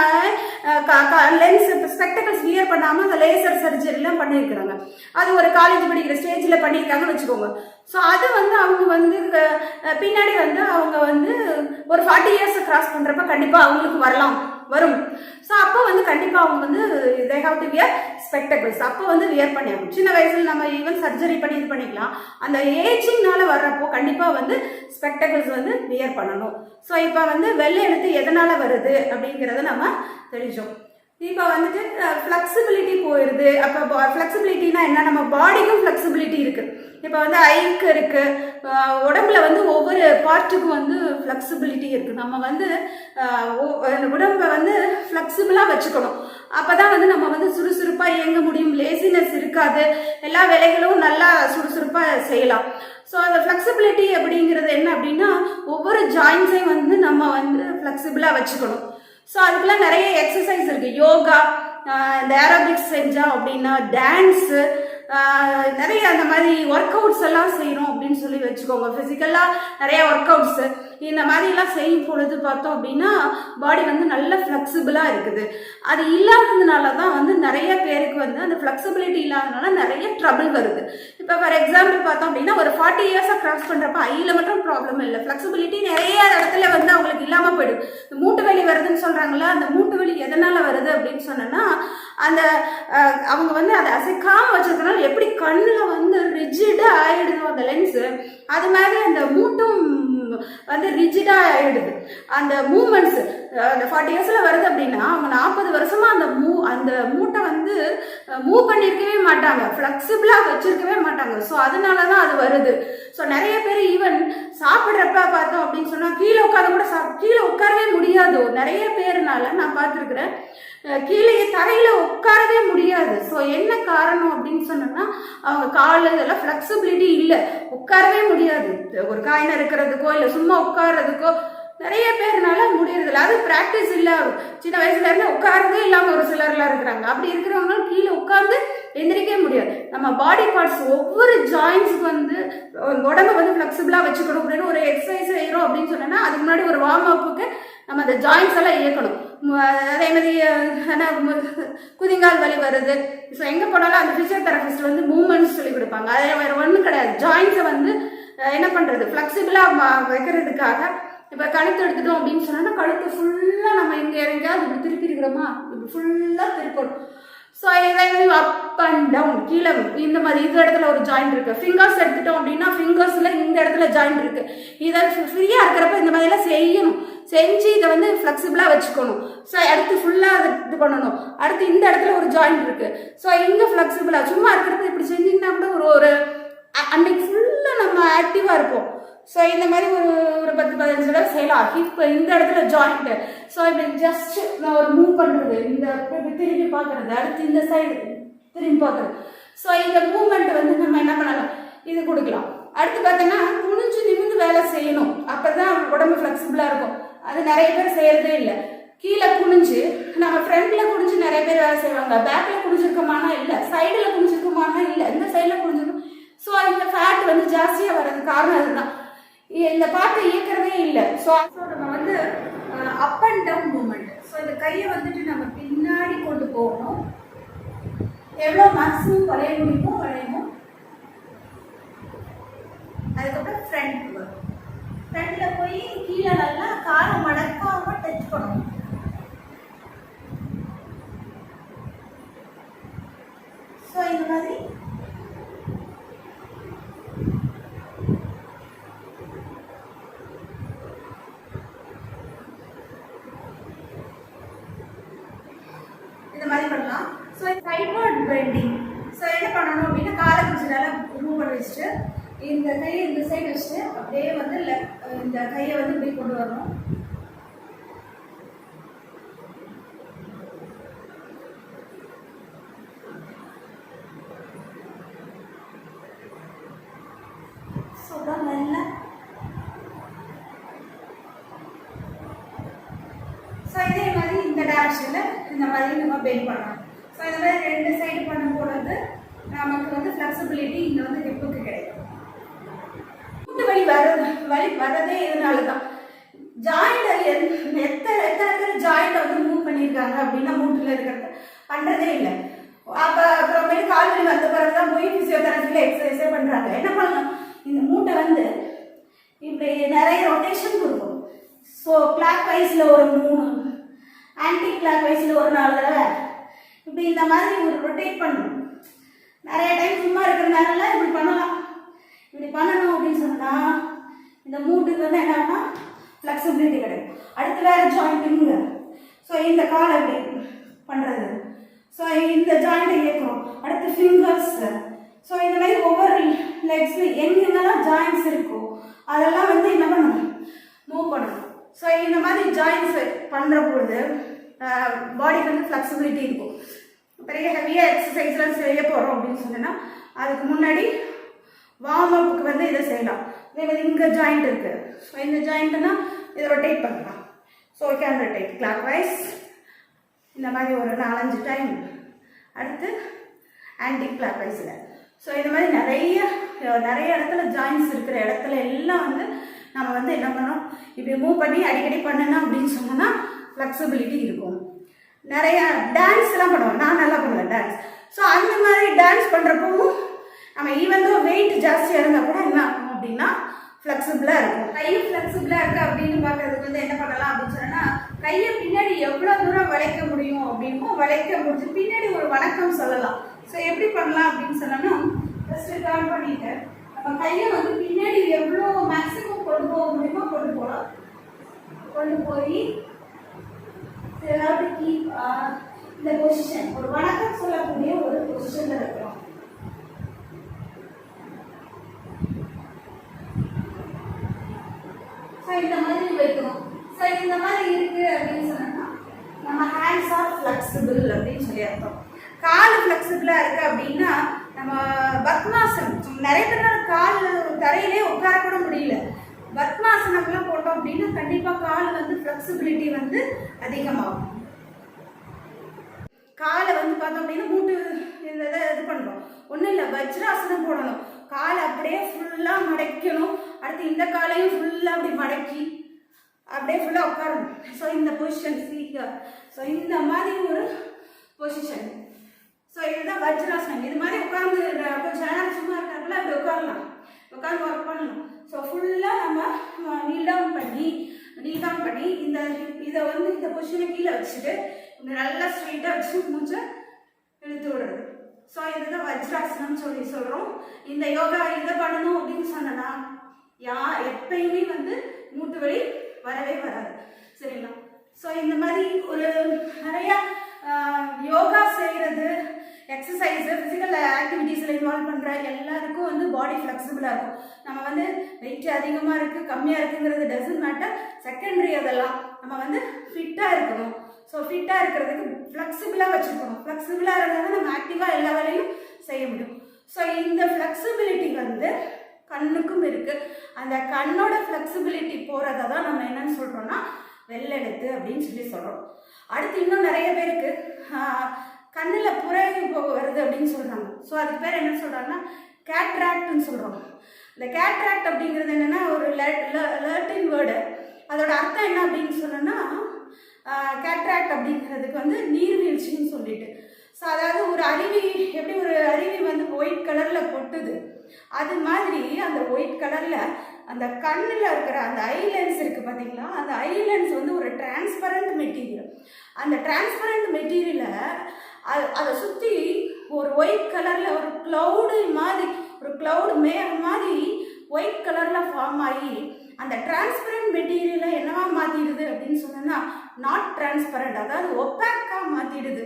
லென்ஸ் ஸ்பெக்டக்கிள்ஸ் வியர் பண்ணாமல் அந்த லேசர் சர்ஜரிலாம் பண்ணியிருக்கிறாங்க. அது ஒரு காலேஜ் படிக்கிற ஸ்டேஜில் பண்ணியிருக்காங்கன்னு வச்சுக்கோங்க. ஸோ அது வந்து அவங்க வந்து பின்னாடி வந்து அவங்க வந்து ஒரு 40 இயர்ஸை கிராஸ் பண்ணுறப்ப கண்டிப்பாக அவங்களுக்கு வரும். ஸோ அப்போ வந்து கண்டிப்பாக அவங்க வந்து they have to wear spectacles. அப்போ வந்து வியர் பண்ணியாகும். சின்ன வயசில் நம்ம ஈவன் சர்ஜரி பண்ணி இது பண்ணிக்கலாம். அந்த ஏஜிங்னால வர்றப்போ கண்டிப்பாக வந்து ஸ்பெக்டக்கிள்ஸ் வந்து வியர் பண்ணணும். ஸோ இப்போ வந்து வெள்ளை எழுத்து எதனால் வருது அப்படிங்கிறத நம்ம தெரிஞ்சோம். இப்போ வந்துட்டு ஃப்ளெக்சிபிலிட்டி போயிடுது. அப்போ ஃப்ளெக்சிபிலிட்டினா என்ன, நம்ம பாடிக்கும் ஃப்ளெக்சிபிலிட்டி இருக்குது. இப்போ வந்து ஐக்கு இருக்குது, உடம்புல வந்து ஒவ்வொரு பார்ட்டுக்கும் வந்து ஃப்ளெக்சிபிலிட்டி இருக்குது. நம்ம வந்து உடம்பை வந்து ஃப்ளெக்சிபிளாக வச்சுக்கணும். அப்போ தான் வந்து நம்ம வந்து சுறுசுறுப்பாக இயங்க முடியும், லேசினஸ் இருக்காது, எல்லா வேலைகளும் நல்லா சுறுசுறுப்பாக செய்யலாம். ஸோ அந்த ஃப்ளெக்சிபிலிட்டி அப்படிங்கிறது என்ன அப்படின்னா ஒவ்வொரு ஜாயின்ஸையும் வந்து நம்ம வந்து ஃப்ளெக்சிபிளாக வச்சுக்கணும். ஸோ அதுக்கெல்லாம் நிறைய எக்ஸசைஸ் இருக்குது. யோகா, இந்த ஏரோபிக்ஸ் செஞ்சோம் அப்படின்னா, டான்ஸு, நிறைய அந்த மாதிரி ஒர்க் அவுட்ஸ் எல்லாம் செய்யணும் அப்படின்னு சொல்லி வச்சுக்கோங்க. ஃபிசிக்கலாக நிறைய ஒர்க் அவுட்ஸு இந்த மாதிரிலாம் செய்யும் பொழுது பார்த்தோம் அப்படின்னா பாடி வந்து நல்ல ஃப்ளெக்சிபிளாக இருக்குது. அது இல்லாததுனால தான் வந்து நிறைய பேருக்கு வந்து அந்த ஃப்ளெக்சிபிலிட்டி இல்லாததுனால நிறைய ட்ரபிள் வருது. இப்போ ஃபார் எக்ஸாம்பிள் பார்த்தோம் அப்படின்னா ஒரு 40 இயர்ஸாக கிராஸ் பண்ணுறப்ப ஐயில் மட்டும் ப்ராப்ளம் இல்லை, ஃப்ளெக்சிபிலிட்டி நிறைய இடத்துல வந்து அவங்களுக்கு இல்லாமல் போயிடுது. மூட்டு வலி வருதுன்னு சொல்கிறாங்களா, அந்த மூட்டு வலி எதனால் வருது அப்படின்னு சொன்னோன்னா அந்த அவங்க வந்து அதை அசைக்காமல் வச்சிருக்கனால எப்படி கண்ணில் வந்து ரிஜிடாக ஆகிடுதோ அந்த லென்ஸு, அது மாதிரி அந்த மூட்டும் வந்து ரிஜிடாக ஆகிடுது. அந்த மூமெண்ட்ஸு அந்த 40 இயர்ஸில் வருது அப்படின்னா அவங்க 40 வருஷமாக அந்த மூட்டை வந்து மூவ் பண்ணியிருக்கவே மாட்டாங்க, ஃப்ளெக்சிபிளாக வச்சுருக்கவே மாட்டாங்க. ஸோ அதனால தான் அது வருது. ஸோ நிறைய பேர் ஈவன் சாப்பிட்றப்ப பார்த்தோம் அப்படின்னு சொன்னால் கீழே உட்காந்து கூட கீழே உட்காரவே முடியாது. நிறைய பேருனால நான் பார்த்துருக்குறேன், கீழே தரையில் உட்காரவே முடியாது. ஸோ என்ன காரணம் அப்படின்னு சொன்னோம்னா அவங்க கால் இதெல்லாம் ஃப்ளெக்சிபிலிட்டி இல்லை, உட்காரவே முடியாது. ஒரு காயினை இருக்கிறதுக்கோ இல்லை சும்மா உட்கார்றதுக்கோ நிறைய பேர்னால முடியறதில்ல. அது ப்ராக்டிஸ் இல்லை, சின்ன வயசுல இருந்து உட்காரதே இல்லாமல் ஒரு சிலர்லாம் இருக்கிறாங்க. அப்படி இருக்கிறவங்களால கீழே உட்காந்து எந்திரிக்கவே முடியாது. நம்ம பாடி பார்ட்ஸ் ஒவ்வொரு ஜாயின்ஸுக்கு வந்து உடம்பை வந்து ஃப்ளெக்சிபிளாக வச்சுக்கணும் அப்படின்னு ஒரு எக்ஸசைஸ் செய்கிறோம் அப்படின்னு சொன்னோன்னா அதுக்கு முன்னாடி ஒரு வார்ம் அப்புக்கு நம்ம அந்த ஜாயின்ஸ் எல்லாம் இயக்கணும். அதே மாதிரி குதிங்கால் வலி வருது, ஸோ எங்கே போனாலும் அந்த ஃபிசியோதெரபிஸ்ட் வந்து மூவ்மெண்ட்ஸ் சொல்லி கொடுப்பாங்க. அதில் வேறு ஒன்றும் கிடையாது, ஜாயின்ஸை வந்து என்ன பண்ணுறது ஃப்ளெக்சிபிளாக வைக்கிறதுக்காக. இப்போ கழுத்து எடுத்துட்டோம் அப்படின்னு சொன்னோன்னா கழுத்து ஃபுல்லாக நம்ம இங்கே எங்கேயாவது இப்படி திருப்பி இருக்கிறோமா, இப்படி ஃபுல்லாக திருப்பணும். ஸோ இதை அப் அண்ட் டவுன் கீழே இந்த மாதிரி இந்த இடத்துல ஒரு ஜாயிண்ட் இருக்குது. ஃபிங்கர்ஸ் எடுத்துட்டோம் அப்படின்னா ஃபிங்கர்ஸில் இந்த இடத்துல ஜாயிண்ட் இருக்குது. இதை ஃப்ரீயாக இருக்கிறப்ப இந்த மாதிரிலாம் செய்யணும், செஞ்சு இதை வந்து ஃப்ளெக்சிபிளாக வச்சுக்கணும். ஸோ அடுத்து ஃபுல்லாக அதை இது பண்ணணும். அடுத்து இந்த இடத்துல ஒரு ஜாயிண்ட் இருக்குது. ஸோ இங்கே ஃப்ளெக்சிபிளாக சும்மா இருக்கிறப்ப இப்படி செஞ்சிங்கன்னா கூட ஒரு அன்னைக்கு ஃபுல்லாக நம்ம ஆக்டிவாக இருப்போம். ஸோ இந்த மாதிரி ஒரு 10-15 தடவை செய்யலாம். இப்போ இந்த இடத்துல ஜாயிண்ட்டு, ஸோ இப்படி ஜஸ்ட் நான் ஒரு மூவ் பண்ணுறது, இந்த திரும்பி பார்க்குறது, அடுத்து இந்த சைடு திரும்பி பார்க்குறது. ஸோ இந்த மூவ்மெண்ட் வந்து நம்ம என்ன பண்ணலாம், இது கொடுக்கலாம். அடுத்து பார்த்தோன்னா குனிஞ்சு நிமிந்து வேலை செய்யணும், அப்போ தான் உடம்பு ஃப்ளெக்சிபிளாக இருக்கும். அது நிறைய பேர் செய்கிறதே இல்லை. கீழே குனிஞ்சு நம்ம ஃப்ரண்ட்ல குனிஞ்சு நிறைய பேர் வேலை செய்வாங்க, பேக்ல குனிஞ்சிருக்கோமானா இல்லை, சைடில் குனிஞ்சிருக்கோமானா இல்லை, இந்த சைடில் குனிஞ்சிருக்கோம். ஸோ இந்த ஃபேட் வந்து ஜாஸ்தியாக வர்றதுக்கு காரணம் அதுதான். இந்த பார்ட்டை இயக்கிறதே இல்லை. ஸோ நம்ம வந்து up and down movement. So இந்த கையை வந்துட்டு நம்ம பின்னாடி கொண்டு போகணும். எவ்வளோ மேக்ஸிமம் வளைய முடியுமோ வளையணும். அதுக்கப்புறம் ஃப்ரண்ட் வரும். ஃப்ரண்ட்ல போய் கீழே நல்லா காலை மடக்காம டச் பண்ணணும். ஸோ இந்த மாதிரி பண்ணலாம். So சைட்வர்ட் bending. ஸோ என்ன பண்ணணும் அப்படின்னா காலை கொஞ்சம் நல்லா மூவ் பண்ணி வச்சுட்டு இந்த கையை இந்த சைடு வச்சுட்டு அப்படியே வந்து இந்த கையை வந்து இப்படி கொண்டு வரணும். ஸோ நல்லா ஸோ இதே மாதிரி இந்த டைரக்ஷனில் இந்த மாதிரி நம்ம பெண்ட் பண்ணலாம். ஸோ இந்த மாதிரி ரெண்டு சைடு பண்ணும்போது நமக்கு வந்து ஃப்ளெக்சிபிலிட்டி இங்கே வந்து ஹிப்புக்கு கிடைக்கும். மூட்டு வலி வர்றதே இதனால தான். ஜாயிண்ட் எத்தனை ஜாயிண்ட் வந்து மூவ் பண்ணியிருக்காங்க அப்படின்னா மூட்டில் இருக்கிறது பண்ணுறதே இல்லை. அப்புறமேட்டு கால் வலி வந்த பிறகு தான் போய் ஃபிசியோதெரபியில் எக்ஸசைஸே பண்ணுறாங்க. என்ன பண்ணலாம், இந்த மூட்டை வந்து இப்படி நிறைய ரொட்டேஷன் கொடுக்கும். ஸோ கிளாக் வைஸில் ஒரு 3, ஆன்டி கிளாக் வைஸில் ஒரு 4 தடவை இப்படி இந்த மாதிரி ஒரு ரொட்டேட் பண்ணணும். நிறைய டைம் சும்மா இருக்கிறதுனால இப்படி பண்ணலாம். இப்படி பண்ணணும் அப்படின்னு சொன்னால் இந்த மூட்டுக்கு வந்து என்னன்னா ஃப்ளெக்சிபிலிட்டி கிடைக்கும். அடுத்து வேறு ஜாயிண்ட்டுங்க. ஸோ இந்த காலை இப்படி பண்ணுறது. ஸோ இந்த ஜாயிண்ட்டை இயக்கிறோம். அடுத்து ஃபிங்கர்ஸ். ஸோ இந்த மாதிரி ஒவ்வொரு லெக்ஸில் எங்கெங்கெல்லாம் ஜாயின்ட்ஸ் இருக்கோ அதெல்லாம் வந்து என்ன பண்ணணும், மூவ் பண்ணணும். ஸோ இந்த மாதிரி ஜாயின்ஸ் பண்ணுற பொழுது பாடிக்கு வந்து ஃப்ளெக்சிபிலிட்டி இருக்கும். பெரிய ஹெவியாக எக்ஸசைஸ்லாம் செய்ய போகிறோம் அப்படின்னு சொன்னால் அதுக்கு முன்னாடி வார்ம் அப்புக்கு வந்து இதை செய்யலாம். இதே மாதிரி இங்கே ஜாயிண்ட் இருக்குது. ஸோ இந்த ஜாயிண்ட்டுனா இதை ரொட்டேட் பண்ணலாம். So can rotate clockwise இந்த மாதிரி ஒரு 4-5 டைம். அடுத்து ஆன்டி கிளாக் வைஸில். ஸோ இந்த மாதிரி நிறைய இடத்துல ஜாயின்ட்ஸ் இருக்கிற இடத்துல எல்லாம் வந்து நம்ம வந்து என்ன பண்ணோம், இப்படி மூவ் பண்ணி அடிக்கடி பண்ணணும் அப்படின்னு சொன்னோன்னா ஃப்ளெக்சிபிலிட்டி இருக்கும். நிறையா டான்ஸ்லாம் பண்ணுவோம். நான் நல்லா பண்ணுவேன் டான்ஸ். ஸோ அந்த மாதிரி டான்ஸ் பண்ணுறப்பவும் நம்ம ஈவன் தான் வெயிட் ஜாஸ்தியாக இருந்தால் கூட என்ன ஆகும் அப்படின்னா ஃப்ளெக்சிபிளாக இருக்கும். கையும் ஃப்ளெக்சிபிளாக இருக்குது அப்படின்னு பார்க்குறதுக்கு வந்து என்ன பண்ணலாம் அப்படின்னு சொன்னால் கையை பின்னாடி எவ்வளோ தூரம் வளைக்க முடியும் அப்படின்னோ வளைக்க முடிஞ்சு பின்னாடி ஒரு வணக்கம் சொல்லலாம். ஸோ எப்படி பண்ணலாம் அப்படின்னு சொன்னோன்னா ஃபஸ்ட்டு டர்ன் பண்ணிட்டு நம்ம கையை வந்து பின்னாடி எவ்வளோ மேக்ஸிமம் கொண்டு போக முடியுமோ கொண்டு போகலாம். கொண்டு போய் கீப் இந்த பொசிஷன் ஒரு வணக்கம் சொல்லக்கூடிய ஒரு பொசிஷனில் இருக்கிறோம். ஸோ இந்த மாதிரி வைக்கணும். ஸோ இந்த மாதிரி இருக்கு அப்படின்னு சொன்னா நம்ம ஹேண்ட்ஸ் ஆர் ஃப்ளெக்சிபிள் அப்படின்னு சொல்லி அர்த்தம். கால் ஃப்ளெக்சிபிளாக இருக்கு அப்படின்னா நம்ம பத்மாசனம் நிறைய பேர் கால் தரையிலே உட்கார கூட முடியல. பத்மாசனம்லாம் போட்டோம் அப்படின்னா கண்டிப்பாக கால் வந்து ஃப்ளெக்சிபிலிட்டி வந்து அதிகமாகும். காலை வந்து பார்த்தோம் அப்படின்னா மூட்டு இதை இது பண்ணுறோம். ஒன்றும் இல்லை, வஜ்ராசனம் போடணும். காலை அப்படியே ஃபுல்லாக மடக்கணும். அடுத்து இந்த காலையும் ஃபுல்லாக அப்படி மடக்கி அப்படியே ஃபுல்லாக உட்காரணும். ஸோ இந்த பொசிஷன் சீக்கிரம். ஸோ இந்த மாதிரி ஒரு பொசிஷன். ஸோ இதுதான் வஜ்ராசனம். இது மாதிரி உட்காந்து கொஞ்சம் நேரம் சும்மா இருக்கிறப்பல அப்படி உட்காரலாம், உட்காந்து ஒர்க் பண்ணணும். ஸோ ஃபுல்லாக நம்ம நீல் டவுன் பண்ணி இதை வந்து இந்த பொசிஷனை கீழே வச்சுட்டு நல்லா ஸ்ட்ரெயிட்டாக வச்சு மூச்சை இழுத்து விடுறது. ஸோ இதுதான் வஜ்ராசனம் சொல்லி சொல்கிறோம். இந்த யோகா இதை பண்ணணும் அப்படின்னு சொன்னா எப்பயுமே வந்து மூட்டு வலி வரவே வராது. சரிங்களா? ஸோ இந்த மாதிரி ஒரு நிறையா யோகா செய்கிறது, எக்ஸசைஸு, ஃபிசிக்கல் ஆக்டிவிட்டீஸில் இன்வால்வ் பண்ணுற எல்லாருக்கும் வந்து பாடி ஃப்ளெக்சிபிளாக இருக்கும். நம்ம வந்து வெயிட் அதிகமாக இருக்குது கம்மியாக இருக்குங்கிறது டசன்ட் மேட்டர், செகண்டரி. அதெல்லாம் நம்ம வந்து ஃபிட்டாக இருக்கணும். ஸோ ஃபிட்டாக இருக்கிறதுக்கு ஃப்ளெக்சிபிளாக வச்சுருக்கணும். ஃப்ளெக்சிபிளாக இருந்தால் நம்ம ஆக்டிவாக எல்லா வேலையும் செய்ய முடியும். ஸோ இந்த ஃப்ளெக்சிபிலிட்டி வந்து கண்ணுக்கும் இருக்குது. அந்த கண்ணோட ஃப்ளெக்சிபிலிட்டி போகிறத தான் நம்ம என்னன்னு சொல்கிறோன்னா வெள்ளெழுத்து அப்படின்னு சொல்லி சொல்கிறோம். அடுத்து இன்னும் நிறைய பேருக்கு கண்ணில் புரை வருது அப்படின்னு சொல்கிறாங்க. ஸோ அதுக்கு பேர் என்ன சொல்கிறாங்கன்னா கேட்ராக்ட்னு சொல்கிறோம். இந்த கேட்ராக்ட் அப்படிங்கிறது என்னென்னா ஒரு லாட்டின் வேர்டு. அதோட அர்த்தம் என்ன அப்படின்னு சொன்னோன்னா கேட்ராக்ட் அப்படிங்கிறதுக்கு வந்து நீர்வீழ்ச்சின்னு சொல்லிட்டு. ஸோ அதாவது ஒரு அருவி, எப்படி ஒரு அருவி வந்து ஒயிட் கலரில் கொட்டுது, அது மாதிரி அந்த ஒயிட் கலரில் அந்த கண்ணில் இருக்கிற அந்த ஐலென்ஸ் இருக்குது பார்த்தீங்களா, அந்த ஐலென்ஸ் வந்து ஒரு டிரான்ஸ்பரண்ட் மெட்டீரியல். அந்த டிரான்ஸ்பரண்ட் மெட்டீரியலை அதை சுற்றி ஒரு ஒயிட் கலரில் ஒரு க்ளவுடு மாதிரி, ஒரு க்ளவுடு மேகம் மாதிரி ஒயிட் கலரில் ஃபார்ம் ஆகி அந்த டிரான்ஸ்பரண்ட் மெட்டீரியலை என்னவா மாற்றிடுது அப்படின்னு சொன்னோன்னா நாட் டிரான்ஸ்பரண்ட், அதாவது ஒப்பாக்காக மாற்றிடுது,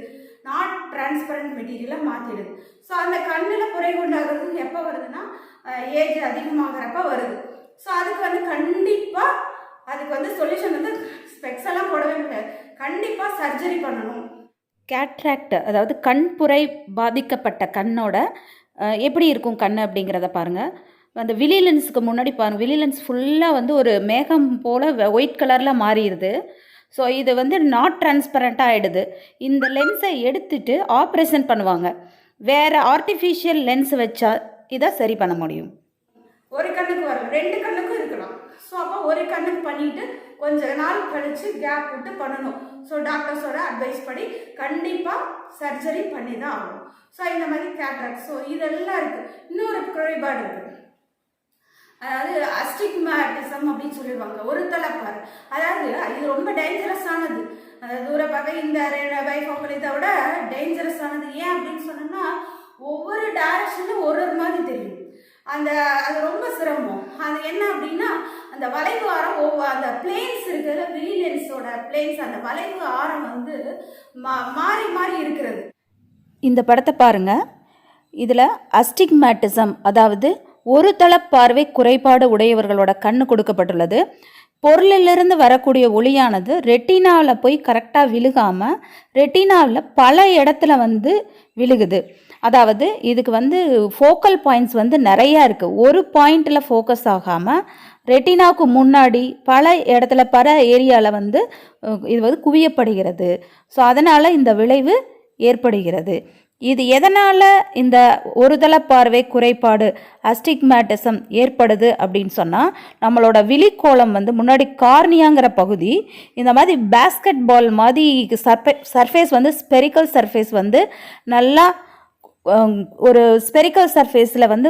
நாட் டிரான்ஸ்பரண்ட் மெட்டீரியலாக மாற்றிடுது. ஸோ அந்த கண்ணில் குறை கொண்டாகிறது எப்போ வருதுன்னா ஏஜ் அதிகமாகிறப்ப வருது. ஸோ அதுக்கு வந்து கண்டிப்பாக அதுக்கு வந்து சொல்யூஷன் வந்து ஸ்பெக்ஸ் எல்லாம் போடவே முடியாது, கண்டிப்பாக சர்ஜரி பண்ணணும். கேட்ராக்ட் அதாவது கண்புரை பாதிக்கப்பட்ட கண்ணோட எப்படி இருக்கும் கண் அப்படிங்கிறத பாருங்கள். அந்த விழி லென்ஸுக்கு முன்னாடி பாருங்கள், விழி லென்ஸ் ஃபுல்லாக வந்து ஒரு மேகம் போல் ஒயிட் கலரில் மாறிடுது. ஸோ இது வந்து நாட் டிரான்ஸ்பரண்ட்டாக ஆகிடுது. இந்த லென்ஸை எடுத்துட்டு ஆப்ரேஷன் பண்ணுவாங்க. வேறு ஆர்டிஃபிஷியல் லென்ஸ் வச்சா இதை சரி பண்ண முடியும். ஒரு கண்ணுக்கு வரலாம், ரெண்டு கண்ணுக்கும் இருக்கலாம். ஸோ அப்போ ஒரு கண்ணுக்கு பண்ணிட்டு கொஞ்ச நாள் கழித்து கேப் விட்டு பண்ணணும். ஸோ டாக்டர்ஸோட அட்வைஸ் படி கண்டிப்பாக சர்ஜரி பண்ணி தான் ஆகணும். ஸோ இந்த மாதிரி கேட்ராக்ட், ஸோ இதெல்லாம் இருக்குது. இன்னொரு குறைபாடு இருக்குது, அதாவது அஸ்டிக்மேட்டிசம் அப்படின்னு சொல்லிடுவாங்க, ஒரு தலைப்பார். அதாவது இது ரொம்ப டேஞ்சரஸானது. தூர பகை இந்த பைஃபோக்கல் இதை விட டேஞ்சரஸானது. ஏன் அப்படின்னு சொன்னோம்னா ஒவ்வொரு டைரக்ஷனில் ஒரு மாதிரி தெரியும். அது ரொம்ப சிரமம். அது என்ன அப்படின்னா அந்த வளைவு ஆரம் அந்த பிளேன்ஸ் இருக்கிற விழி லென்ஸோட பிளேன்ஸ், அந்த வளைவு ஆரம் வந்து மாறி மாறி இருக்கிறது. இந்த படத்தை பாருங்கள். இதில் அஸ்டிக்மேட்டிசம் அதாவது ஒரு தளப்பார்வை குறைபாடு உடையவர்களோட கண்ணு கொடுக்கப்பட்டுள்ளது. பொருளிலிருந்து வரக்கூடிய ஒளியானது ரெட்டினாவில் போய் கரெக்டாக விழுகாமல் ரெட்டினாவில் பல இடத்துல வந்து விழுகுது. அதாவது இதுக்கு வந்து ஃபோக்கல் பாயிண்ட்ஸ் வந்து நிறையா இருக்குது. ஒரு பாயிண்டில் ஃபோக்கஸ் ஆகாமல் ரெட்டினாவுக்கு முன்னாடி பல இடத்துல பல ஏரியாவில் வந்து இது வந்து குவியப்படுகிறது. ஸோ அதனால் இந்த விளைவு ஏற்படுகிறது. இது எதனால் இந்த ஒருதள பார்வை குறைபாடு அஸ்டிக்மேட்டிசம் ஏற்படுது அப்படின்னு சொன்னால், நம்மளோட விழிக்கோளம் வந்து முன்னாடி கார்னியாங்கிற பகுதி இந்த மாதிரி பேஸ்கெட் பால் மாதிரி சர்ஃபேஸ் வந்து ஸ்பெரிக்கல் சர்ஃபேஸ் வந்து நல்லா ஒரு ஸ்பெரிக்கல் சர்ஃபேஸில் வந்து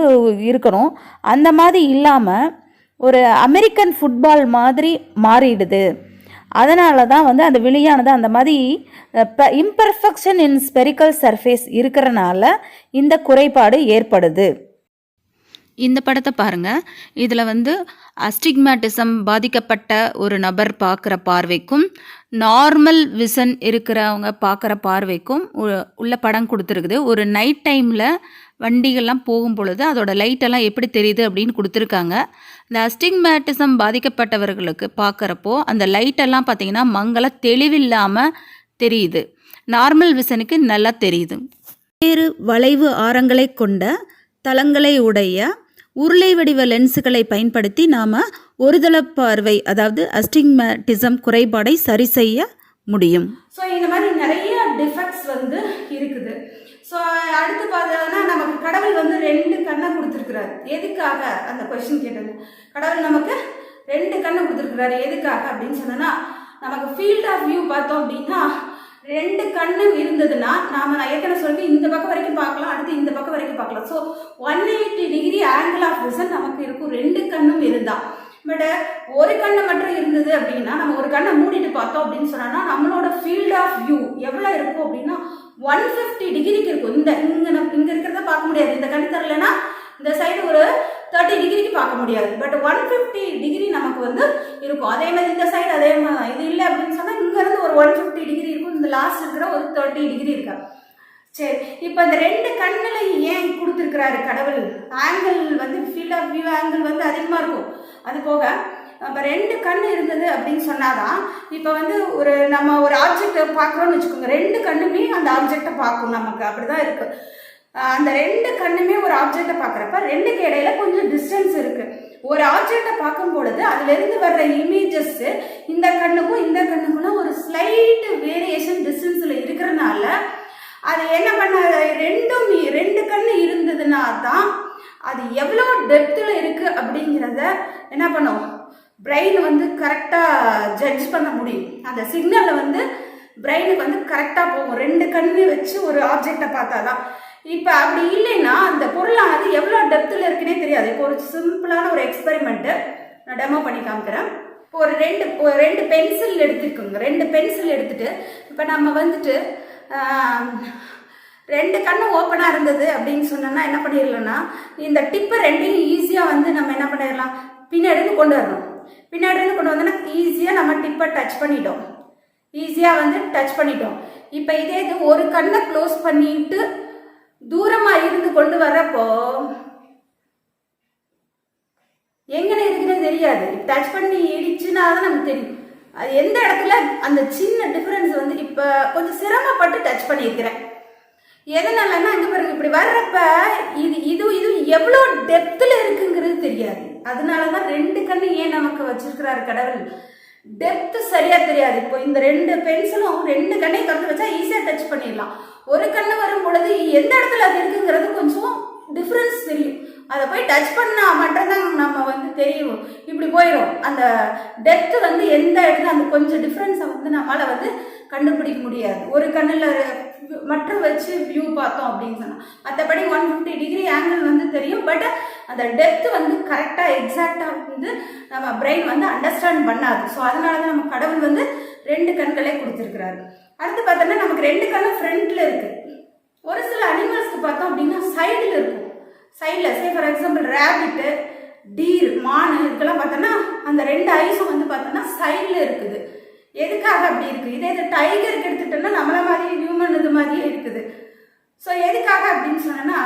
இருக்கணும். அந்த மாதிரி இல்லாமல் ஒரு அமெரிக்கன் ஃபுட்பால் மாதிரி மாறிடுது. அதனால தான் வந்து அந்த விழியானது அந்த மாதிரி இம்பர்ஃபெக்ஷன் இன் ஸ்பெரிக்கல் சர்ஃபேஸ் இருக்கிறனால இந்த குறைபாடு ஏற்படுது. இந்த படத்தை பாருங்கள். இதில் வந்து அஸ்டிக்மேட்டிசம் பாதிக்கப்பட்ட ஒரு நபர் பார்க்குற பார்வைக்கும் நார்மல் விஷன் இருக்கிறவங்க பார்க்குற பார்வைக்கும் உள்ள படம் கொடுத்துருக்குது. ஒரு நைட் டைமில் வண்டிகள்லாம் போகும் பொழுது அதோட லைட்டெல்லாம் எப்படி தெரியுது அப்படின்னு கொடுத்துருக்காங்க. இந்த அஸ்டிக்மேட்டிசம் பாதிக்கப்பட்டவர்களுக்கு பார்க்குறப்போ அந்த லைட்டெல்லாம் பார்த்திங்கன்னா மங்கள தெளிவில்லாமல் தெரியுது. நார்மல் விஷனுக்கு நல்லா தெரியுது. வேறு வளைவு ஆரங்களை கொண்ட தளங்களை உடைய உருளை வடிவ லென்ஸுகளை பயன்படுத்தி நாம் ஒருதள பார்வை அதாவது அஸ்டிக்மேட்டிசம் குறைபாடை சரி செய்ய முடியும். ஸோ இந்த மாதிரி நிறைய டிஃபெக்ட்ஸ் வந்து இருக்குது. ஸோ அடுத்து பார்த்தோன்னா நமக்கு கடவுள் வந்து 2 கண்ணை கொடுத்துருக்குறாரு. எதுக்காக அந்த கொஸ்டின் கேட்டது? கடவுள் நமக்கு 2 கண்ணை கொடுத்துருக்குறாரு. எதுக்காக அப்படின்னு சொன்னோன்னா, நமக்கு ஃபீல்ட் ஆஃப் வியூ பார்த்தோம் அப்படின்னா 2 கண்ணு இருந்ததுன்னா நான் ஏற்கனவே சொல்லி இந்த பக்கம் வரைக்கும் பார்க்கலாம், அடுத்து இந்த பக்கம் வரைக்கும் பார்க்கலாம். So 180 degree angle of vision நமக்கு இருக்கும் 2 கண்ணும் இருந்தால். பட் ஒரு கண்ணு மட்டும் இருந்தது அப்படின்னா, நம்ம ஒரு கண்ணை மூடிட்டு பார்த்தோம் அப்படின்னு சொன்னோம்னா நம்மளோட ஃபீல்ட் ஆஃப் வியூ எவ்வளோ இருக்கும் அப்படின்னா 150 டிகிரிக்கு இருக்கும். இங்கே இருக்கிறத பார்க்க முடியாது. இந்த கண்ணு தரலன்னா இந்த சைடு ஒரு 30 டிகிரிக்கு பார்க்க முடியாது. பட் 150 டிகிரி நமக்கு வந்து இருக்கும். அதே மாதிரி இந்த சைடு அதே மாதிரி தான். இது இல்லை அப்படின்னு சொன்னால் இங்கேருந்து ஒரு 150 டிகிரி இருக்கும். இந்த லாஸ்ட் இருக்கிற ஒரு 30 டிகிரி இருக்கா. சரி, இப்போ இந்த 2 கண்ணில் ஏன் கொடுத்துருக்குறாரு கடவுள்? ஆங்கிள் வந்து ஃபீல்ட் ஆஃப் வியூ ஆங்கிள் வந்து அதிகமாக இருக்கும். அது போக இப்போ 2 கண் இருந்தது அப்படின்னு சொன்னாதான், இப்போ வந்து நம்ம ஒரு ஆப்ஜெக்டை பார்க்குறோன்னு வச்சுக்கோங்க, 2 கண்ணுமே அந்த ஆப்ஜெக்டை பார்க்கும். நமக்கு அப்படி தான் இருக்குது. அந்த ரெண்டு கண்ணுமே ஒரு ஆப்ஜெக்டை பார்க்குறப்ப ரெண்டுக்கு இடையில கொஞ்சம் டிஸ்டன்ஸ் இருக்கு. ஒரு ஆப்ஜெக்டை பார்க்கும் பொழுது அதுல இருந்து வர்ற இமேஜஸ் இந்த கண்ணுக்கும் ஒரு ஸ்லைட் வேரியேஷன் டிஸ்டன்ஸ்ல இருக்கிறதுனால அது என்ன பண்ண, ரெண்டு கண்ணு இருந்ததுன்னா தான் அது எவ்வளோ டெப்த்தில் இருக்கு அப்படிங்கிறத என்ன பண்ணும், பிரெயின் வந்து கரெக்டாக ஜட்ஜ் பண்ண முடியும். அந்த சிக்னலை வந்து பிரெயினுக்கு வந்து கரெக்டாக போகும். ரெண்டு கண்ணு வச்சு ஒரு ஆப்ஜெக்டை பார்த்தாதான். இப்போ அப்படி இல்லைன்னா அந்த பொருளானது எவ்வளோ டெப்த்தில் இருக்குன்னே தெரியாது. இப்போ ஒரு சிம்பிளான ஒரு எக்ஸ்பெரிமெண்ட்டு நான் டெமோ பண்ணி காமிக்கிறேன். இப்போ ஒரு ரெண்டு பென்சில் எடுத்துக்கோங்க. ரெண்டு பென்சில் எடுத்துட்டு இப்போ நம்ம வந்துட்டு ரெண்டு கண்ணு ஓப்பனாக இருந்தது அப்படின்னு சொன்னோன்னா என்ன பண்ணிடலாம்னா, இந்த டிப்பை ரெண்டையும் ஈஸியாக வந்து நம்ம என்ன பண்ணிடலாம், பின்னாடிருந்து கொண்டு வரணும். பின்னாடிருந்து கொண்டு வந்தோன்னா ஈஸியாக நம்ம டிப்பை டச் பண்ணிட்டோம். இப்போ இதே இது ஒரு கண்ணை க்ளோஸ் பண்ணிட்டு தூரமாக இருந்து கொண்டு வரப்போ எங்கன்னு இருக்குன்னு தெரியாது. டச் பண்ணி இடிச்சுன்னா தான் நமக்கு தெரியும் அது எந்த இடத்துல. அந்த சின்ன டிஃபரன்ஸ் வந்து இப்போ கொஞ்சம் சிரமப்பட்டு டச் பண்ணியிருக்கிறேன். எதனாலன்னா இங்கே பாருங்க, இப்படி வர்றப்ப இது எவ்வளோ டெப்த்தில் இருக்குங்கிறது தெரியாது. அதனால தான் ரெண்டு கண்ணு ஏன் நமக்கு வச்சிருக்கிறாரு கடவுள், டெப்த் சரியா தெரியாது. இப்போ இந்த ரெண்டு பென்சிலும் ரெண்டு கண்ணையும் திறந்து வச்சா ஈஸியாக டச் பண்ணிடலாம். ஒரு கண்ணு வரும் பொழுது எந்த இடத்துல அது இருக்குங்கிறது கொஞ்சம் டிஃப்ரென்ஸ் தெரியும். அதை போய் டச் பண்ணா மட்டும்தான் நம்ம வந்து தெரியும். இப்படி போயிடும் அந்த டெப்த் வந்து எந்த இடத்துல அந்த கொஞ்சம் டிஃப்ரென்ஸை வந்து நம்மளால வந்து கண்டுபிடிக்க முடியாது. ஒரு கண்ணில் மட்டும் வச்சு வியூ பார்த்தோம் அப்படின்னு சொன்னால் மற்றபடி 150 டிகிரி ஆங்கிள் வந்து தெரியும். பட் அந்த டெப்த் வந்து கரெக்டாக எக்ஸாக்டாக வந்து நம்ம பிரெயின் வந்து அண்டர்ஸ்டாண்ட் பண்ணாது. ஸோ அதனால தான் நம்ம கடவுள் வந்து ரெண்டு கண்களே கொடுத்துருக்கிறாரு. அடுத்து பார்த்தோம்னா நமக்கு ரெண்டு கண்ணு ஃப்ரண்ட்ல இருக்கு. ஒரு சில அனிமல்ஸ்க்கு பார்த்தோம் அப்படின்னா சைடில் இருக்கும். சைடில் say for example rabbit, deer, மான் இதுக்கெல்லாம் பார்த்தோன்னா அந்த ரெண்டு ஐஸும் வந்து பார்த்தோன்னா சைடில் இருக்குது. எதுக்காக அப்படி இருக்குது? இதே இது டைகருக்கு எடுத்துட்டோம்னா நம்மள மாதிரி ஹியூமன் இது மாதிரியே இருக்குது. ஸோ எதுக்காக அப்படின்னு சொன்னோன்னா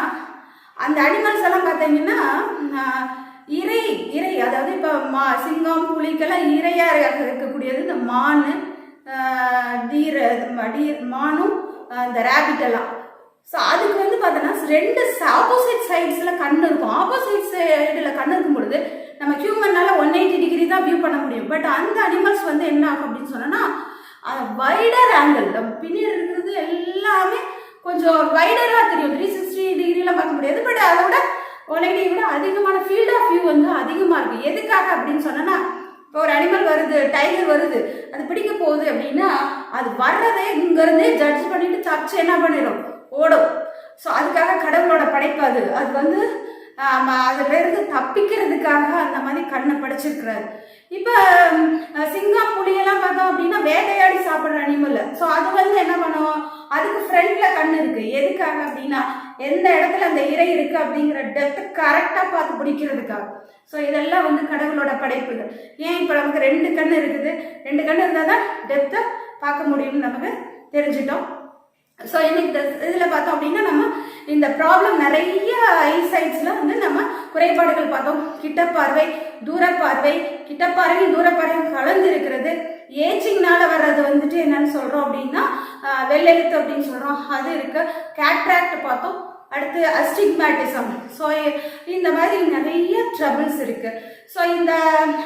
அந்த அனிமல்ஸ் எல்லாம் பார்த்தீங்கன்னா இறை அதாவது இப்போ சிங்கம், புலிக்கெல்லாம் இரையாக இருக்கக்கூடியது இந்த மான், மானும் இந்த ரேபிட் எல்லாம். ஸோ அதுக்கு வந்து பார்த்தோன்னா ரெண்டு ஆப்போசிட் சைட்ஸில் கண் இருக்கும். ஆப்போசிட் சைடில் கண் இருக்கும் பொழுது நம்ம ஹியூமன்னால 180 டிகிரி தான் வியூ பண்ண முடியும். பட் அந்த அனிமல்ஸ் வந்து என்ன ஆகும் அப்படின்னு சொன்னோன்னா வைடர் ஆங்கிள், நம்ம பின்னாடி இருக்கிறது எல்லாமே கொஞ்சம் வைடராக தெரியும். 360 டிகிரிலாம் பார்க்க முடியாது. பட் அதோட 180 விட அதிகமான ஃபீல்ட் ஆஃப் வியூ வந்து அதிகமாக இருக்குது. எதுக்காக அப்படின்னு சொன்னோன்னா இப்போ ஒரு அனிமல் வருது, டைகர் வருது, அது பிடிக்க போகுது அப்படின்னா அது வர்றதே இங்கேருந்தே ஜட்ஜ் பண்ணிட்டு தப்பிச்சு என்ன பண்ணிடும், ஓடும். ஸோ அதுக்காக கடவுளோட படைப்பு அது வந்து அதுலேருந்து தப்பிக்கிறதுக்காக அந்த மாதிரி கண்ணை படைச்சிருக்கிறாரு. இப்போ சிங்கம், புலியெல்லாம் பார்த்தோம் அப்படின்னா வேட்டையாடி சாப்பிட்ற அனிமல். ஸோ அது வந்து என்ன பண்ணுவோம், அதுக்கு ஃப்ரண்ட்ல கண் இருக்கு. எதுக்காக அப்படின்னா எந்த இடத்துல அந்த இறை இருக்கு அப்படிங்கிற டெப்த் கரெக்டாக பார்த்து பிடிக்கிறதுக்காக. ஸோ இதெல்லாம் வந்து கடவுளோட படைப்புகள். ஏன் இப்போ நமக்கு ரெண்டு கண் இருக்குது, ரெண்டு கண் இருந்தால் தான் டெப்த்தை பார்க்க முடியும்னு நமக்கு தெரிஞ்சிட்டோம். ஸோ இன்னைக்கு இதில் பார்த்தோம் அப்படின்னா நம்ம இந்த ப்ராப்ளம் நிறைய ஐசைட்ஸில் வந்து நம்ம குறைபாடுகள் பார்த்தோம். கிட்டப்பார்வை, தூரப்பார்வை, கிட்டப்பார்வையும் தூரப்பார்வையும் கலந்து இருக்கிறது. ஏஜிங்னால வர்றது வந்துட்டு என்னன்னு சொல்கிறோம் அப்படின்னா வெள்ளெழுத்து அப்படின்னு சொல்கிறோம், அது இருக்கு. கேட்ராக்ட் பார்த்தோம். அடுத்து அஸ்டிக்மேட்டிசம். ஸோ இந்த மாதிரி நிறைய ட்ரபிள்ஸ் இருக்கு. ஸோ இந்த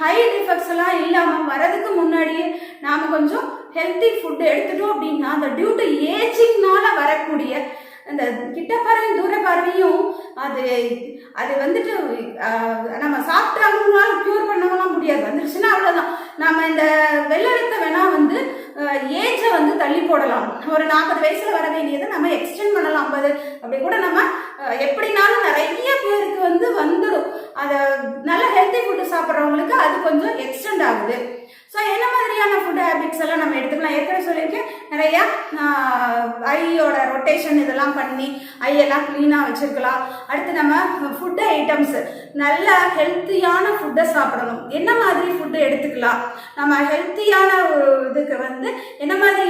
ஹை டிஃபெக்ட்ஸ் எல்லாம் இல்லாமல் வரதுக்கு முன்னாடியே நாம் கொஞ்சம் ஹெல்த்தி ஃபுட்டு எடுத்துட்டோம் அப்படின்னா அந்த டியூ டு ஏஜிங்னால வரக்கூடிய அந்த கிட்ட பார்வையும் தூர பார்வையும் அது வந்துட்டு நம்ம சாப்பிட்டாங்கனால க்யூர் பண்ணவங்களாம் முடியாது. வந்துருச்சுன்னா அவ்வளோதான். நம்ம இந்த வெள்ளெழுத்தை வேணா வந்து ஏஜை வந்து தள்ளி போடலாம். ஒரு 40 வயசுல வர வேண்டியதை நம்ம எக்ஸ்டெண்ட் பண்ணலாம் 50. அப்படி கூட நம்ம எப்படினாலும் நிறைய பேருக்கு வந்து வந்துடும். அதை நல்ல ஹெல்த்தி ஃபுட்டு சாப்பிட்றவங்களுக்கு அது கொஞ்சம் எக்ஸ்டெண்ட் ஆகுது. ஸோ என்ன மாதிரியான ஃபுட் ஹேபிட்ஸ் எல்லாம் நம்ம எடுத்துக்கலாம் ஏற்கனவே சொல்லியிருக்கேன். நிறையா ஐயோட ரொட்டேஷன் இதெல்லாம் பண்ணி ஐயெல்லாம் க்ளீனாக வச்சுருக்கலாம். அடுத்து நம்ம ஃபுட்டு ஐட்டம்ஸ் நல்ல ஹெல்த்தியான ஃபுட்டை சாப்பிடணும். என்ன மாதிரி ஃபுட்டு எடுத்துக்கலாம், நம்ம ஹெல்த்தியான இதுக்கு வந்து என்ன மாதிரி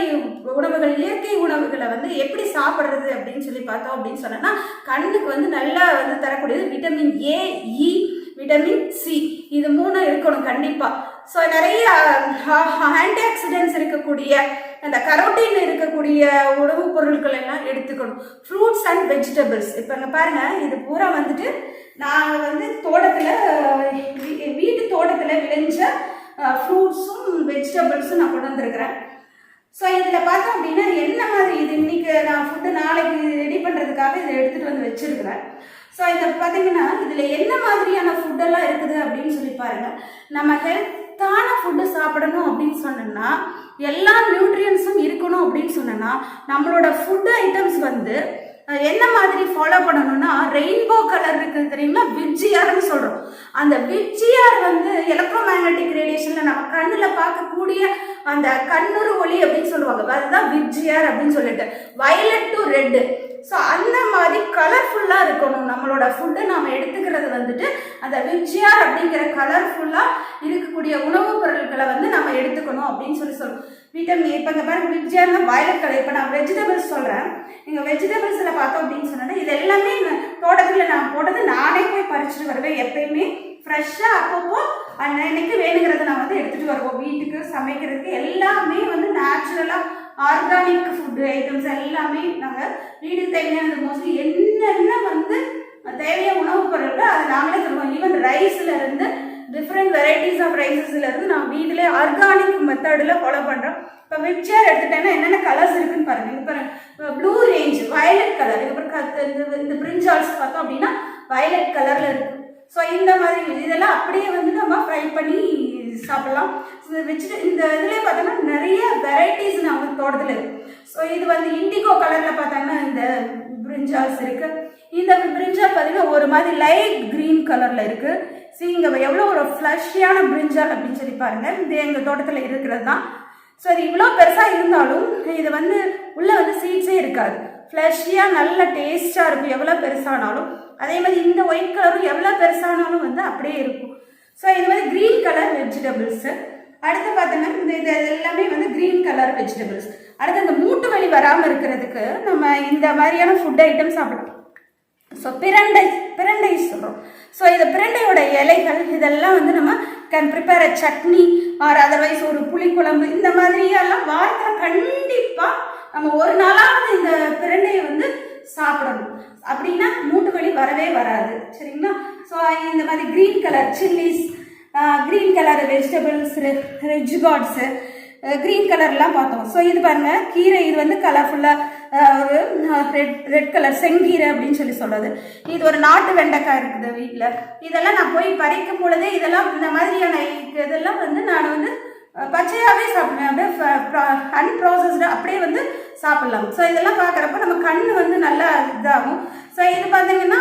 உணவுகள், இயற்கை உணவுகளை வந்து எப்படி சாப்பிட்றது அப்படின்னு சொல்லி பார்த்தோம் அப்படின்னு சொன்னோன்னா கண்ணுக்கு வந்து நல்லா வந்து தரக்கூடியது vitamin A, E, vitamin C, இது 3 இருக்கணும் கண்டிப்பாக. ஸோ நிறைய ஆன்டி ஆக்சிடென்ட்ஸ் இருக்கக்கூடிய அந்த கரோட்டின் இருக்கக்கூடிய உணவுப் பொருட்கள் எல்லாம் எடுத்துக்கணும். Fruits and vegetables. இப்போ இங்கே பாருங்க, இது பூரா வந்துட்டு நாங்கள் வந்து வீட்டு தோட்டத்தில் விளைஞ்ச ஃப்ரூட்ஸும் வெஜிடபிள்ஸும் நான் கொண்டு வந்திருக்கிறேன். ஸோ இதில் பார்த்தோம் அப்படின்னா என்ன மாதிரி இது இன்னைக்கு நான் ஃபுட்டு நாளைக்கு ரெடி பண்ணுறதுக்காக இதை எடுத்துகிட்டு வந்து வச்சிருக்கிறேன். ஸோ இதை பார்த்தீங்கன்னா இதில் என்ன மாதிரியான ஃபுட்டெல்லாம் இருக்குது அப்படின்னு சொல்லி பாருங்கள். நம்ம ஹெல்த்தான ஃபுட்டு சாப்பிடணும் அப்படின்னு சொன்னோம்னா, எல்லா நியூட்ரியன்ஸும் இருக்கணும் அப்படின்னு சொன்னோன்னா, நம்மளோட ஃபுட்டு ஐட்டம்ஸ் வந்து என்ன மாதிரி ஃபாலோ பண்ணணும்னா, ரெயின்போ கலர் இருக்குது தெரியுங்களா, விப்ஜிஆர்னு சொல்கிறோம். அந்த விப்ஜிஆர் வந்து எலக்ட்ரோ மேக்னட்டிக் ரேடியேஷனில் நம்ம கண்ணில் பார்க்கக்கூடிய அந்த கண்ணுறு ஒளி அப்படின்னு சொல்லுவாங்க, அதுதான் விப்ஜிஆர் அப்படின்னு சொல்லிட்டு, வயலட் டு ரெட்டு. ஸோ அந்த மாதிரி கலர்ஃபுல்லாக இருக்கணும் நம்மளோட ஃபுட்டு. நாம் எடுத்துக்கிறது வந்துட்டு அந்த விப்ஜிஆர் அப்படிங்கிற கலர்ஃபுல்லாக இருக்கக்கூடிய உணவுப் பொருட்களை வந்து நம்ம எடுத்துக்கணும் அப்படின்னு சொல்லுவோம். விட்டமின் இப்போ இங்கே பாருங்க, விப்ஜிஆர்னா வயலட் கலர். இப்போ நான் வெஜிடபிள்ஸ் சொல்கிறேன். இங்கே வெஜிடபிள்ஸில் பார்த்தோம் அப்படின்னு சொன்னால் இது எல்லாமே தோட்டத்தில் நான் போட்டது, நானே போய் பறிச்சுட்டு வருவேன். எப்பயுமே ஃப்ரெஷ்ஷாக அப்பப்போ அன்னைக்கு வேணுங்கிறத நான் வந்து எடுத்துகிட்டு வருவோம். வீட்டுக்கு சமைக்கிறதுக்கு எல்லாமே வந்து நேச்சுரலாக ஆர்கானிக் ஃபுட்டு ஐட்டம்ஸ் எல்லாமே நாங்கள் வீட்டுக்கு தேவையானது மோஸ்ட்லி என்னென்ன வந்து தேவையான உணவுப் பொருட்கள் அதை நாங்களே தருவோம். ஈவன் ரைஸில் இருந்து டிஃப்ரெண்ட் வெரைட்டிஸ் ஆஃப் ரைஸஸ்லேருந்து நான் வீட்டிலே ஆர்கானிக் மெத்தடில் ஃபாலோ பண்ணுறோம். இப்போ விப்ஜிஆர் எடுத்துட்டேன்னா என்னென்ன கலர்ஸ் இருக்குன்னு பாருங்கள். இப்போ ப்ளூ ரேஞ்ச் வயலட் கலர், இதுக்கப்புறம் இந்த பிரிஞ்சால்ஸ் பார்த்தோம் அப்படின்னா வயலட் கலரில் இருக்குது. ஸோ இந்த மாதிரி இதெல்லாம் அப்படியே வந்து நம்ம ஃப்ரை பண்ணி சாப்பிட்லாம். இந்த இதுலேயே பார்த்தோம்னா நிறைய வெரைட்டிஸ் நம்ம தோட்டத்தில் இருக்குது. ஸோ இது வந்து இண்டிகோ கலரில் பார்த்தோம்னா இந்த பிரிஞ்சால்ஸ் இருக்குது. இந்த பிரிஞ்சால் பார்த்தீங்கன்னா ஒரு மாதிரி லைட் க்ரீன் கலரில் இருக்குது. ஸோ இங்கே எவ்வளோ ஒரு ஃப்ளஷியான பிரிஞ்சால் அப்படின்னு சொல்லி பாருங்கள். இது எங்கள் தோட்டத்தில் இருக்கிறது தான். ஸோ இது இவ்வளோ பெருசாக இருந்தாலும் இது வந்து உள்ளே வந்து சீட்ஸே இருக்காது. ஃப்ளஷியாக நல்ல டேஸ்ட்டாக இருக்கும் எவ்வளோ பெருசானாலும். அதே மாதிரி இந்த ஒயிட் கலரும் எவ்வளோ பெருசானாலும் வந்து அப்படியே இருக்கும். ஸோ இது மாதிரி க்ரீன் கலர் வெஜிடபிள்ஸு. அடுத்து பார்த்தோன்னா இது எல்லாமே வந்து க்ரீன் கலர் வெஜிடபிள்ஸ். அடுத்து இந்த மூட்டு வலி வராமல் இருக்கிறதுக்கு நம்ம இந்த மாதிரியான ஃபுட் ஐட்டம் சாப்பிடலாம். ஸோ பிரண்டை சொல்கிறோம். ஸோ இந்த பிரண்டையோட இலைகள் இதெல்லாம் வந்து நம்ம can prepare a chutney or otherwise ஒரு புளிக்குழம்பு இந்த மாதிரியெல்லாம் வாரத்தில் கண்டிப்பாக நம்ம ஒரு நாளாவது இந்த பிரண்டையை வந்து சாப்பிடணும். அப்படின்னா மூட்டு வலி வரவே வராது. சரிங்களா? ஸோ இந்த மாதிரி green colour chillies, green colour vegetables, ரெஜ்கார்ட்ஸு, க்ரீன் கலர்லாம் பார்த்தோம். ஸோ இது பாருங்கள் கீரை, இது வந்து கலர்ஃபுல்லாக ஒரு ரெட் கலர் செங்கீரை அப்படின்னு சொல்லி சொல்கிறது. இது ஒரு நாட்டு வெண்டைக்காய் இருக்குது வீட்டில். இதெல்லாம் நான் போய் பறிக்கும் பொழுதே இதெல்லாம் இந்த மாதிரியான இதெல்லாம் வந்து நான் வந்து பச்சையாகவே சாப்பிடுவேன். அப்படியே அன்ப்ராசஸ்டு அப்படியே வந்து சாப்பிட்லாம். ஸோ இதெல்லாம் பார்க்குறப்ப நம்ம கண் வந்து நல்லா இதாகும். ஸோ இது பார்த்தீங்கன்னா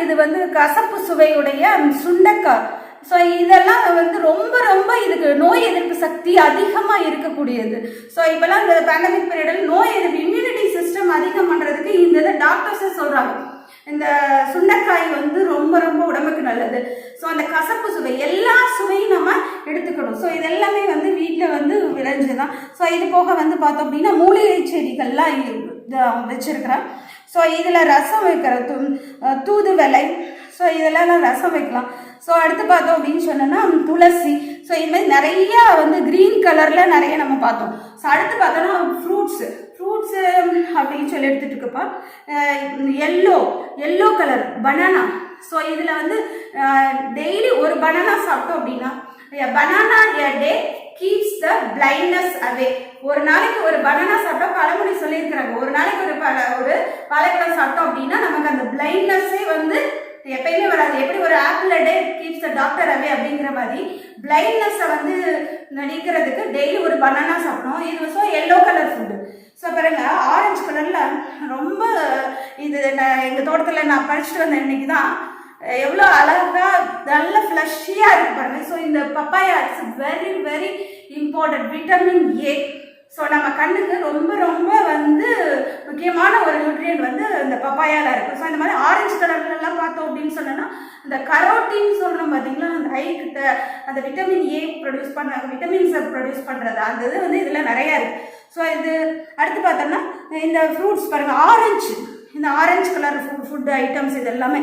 இது வந்து கசப்பு சுவையுடைய சுண்டைக்காய். ஸோ இதெல்லாம் வந்து ரொம்ப ரொம்ப இதுக்கு நோய் எதிர்ப்பு சக்தி அதிகமாக இருக்கக்கூடியது. ஸோ இப்போல்லாம் இந்த பேண்டமிக் பீரியடில் நோய் எதிர்ப்பு இம்யூனிட்டி சிஸ்டம் அதிகம் பண்ணுறதுக்கு இந்த டாக்டர்ஸே சொல்கிறாங்க இந்த சுண்டைக்காய் வந்து ரொம்ப ரொம்ப உடம்புக்கு நல்லது. ஸோ அந்த கசப்பு சுவை எல்லா சுவையும் நம்ம எடுத்துக்கணும். ஸோ இதெல்லாமே வந்து வீட்டில் வந்து விளைஞ்சுதான். ஸோ இது போக வந்து பார்த்தோம் அப்படின்னா மூலிகை செடிகள்லாம் வச்சுருக்கிறேன். ஸோ இதில் ரசம் வைக்கிறது தூதுவளை, ஸோ இதெல்லாம் ரசம் வைக்கலாம். ஸோ அடுத்து பார்த்தோம் அப்படின்னு சொன்னோன்னா துளசி. ஸோ இது மாதிரி நிறையா வந்து க்ரீன் கலரில் நிறைய நம்ம பார்த்தோம். ஸோ அடுத்து பார்த்தோன்னா ஃப்ரூட்ஸு அப்படின்னு சொல்லி எடுத்துகிட்டு இருக்கப்பா எல்லோ கலர் பனானா. ஸோ இதில் வந்து டெய்லி ஒரு பனானா சாப்பிட்டோம் அப்படின்னா banana a day keeps the blindness away. ஒரு நாளைக்கு ஒரு பனானா சாப்பிட்டா பழமொழி சொல்லியிருக்கிறாங்க, ஒரு நாளைக்கு ஒரு பழப்பழம் சாப்பிட்டோம் அப்படின்னா நமக்கு அந்த பிளைண்ட்னஸ்ஸே வந்து எப்பயுமே வராது. எப்படி ஒரு apple day keeps the doctor away அப்படிங்கிற மாதிரி பிளைண்ட்னஸை வந்து நீக்கிறதுக்கு டெய்லி ஒரு பனானா சாப்பிடணும். இது so yellow colour food. So பாருங்க ஆரஞ்சு கலரில் ரொம்ப இது எங்கள் தோட்டத்தில் நான் பறிச்சுட்டு வந்தேன் இன்னைக்கு தான். எவ்வளோ அழகாக நல்ல ஃப்ளஷியாக இருக்குது பாருங்கள். ஸோ இந்த papaya it's very very important, vitamin A. So நம்ம கண்ணுக்கு ரொம்ப ரொம்ப வந்து முக்கியமான ஒரு நியூட்ரியன்ட் வந்து இந்த பப்பாயாவில் இருக்குது. ஸோ இந்த மாதிரி ஆரஞ்சு கலர்லாம் பார்த்தோம் அப்படின்னு சொன்னோன்னா இந்த கரோட்டின்னு சொல்கிறோம் பார்த்தீங்களா, அந்த ஐக்கிட்ட அந்த விட்டமின் ஏ விட்டமின்ஸை ப்ரொடியூஸ் பண்ணுறது அந்த இது வந்து இதில் நிறையா இருக்குது. ஸோ இது அடுத்து பார்த்தோம்னா இந்த ஃப்ரூட்ஸ் பாருங்கள் இந்த ஆரஞ்சு கலர் ஃபுட் ஐட்டம்ஸ் இது எல்லாமே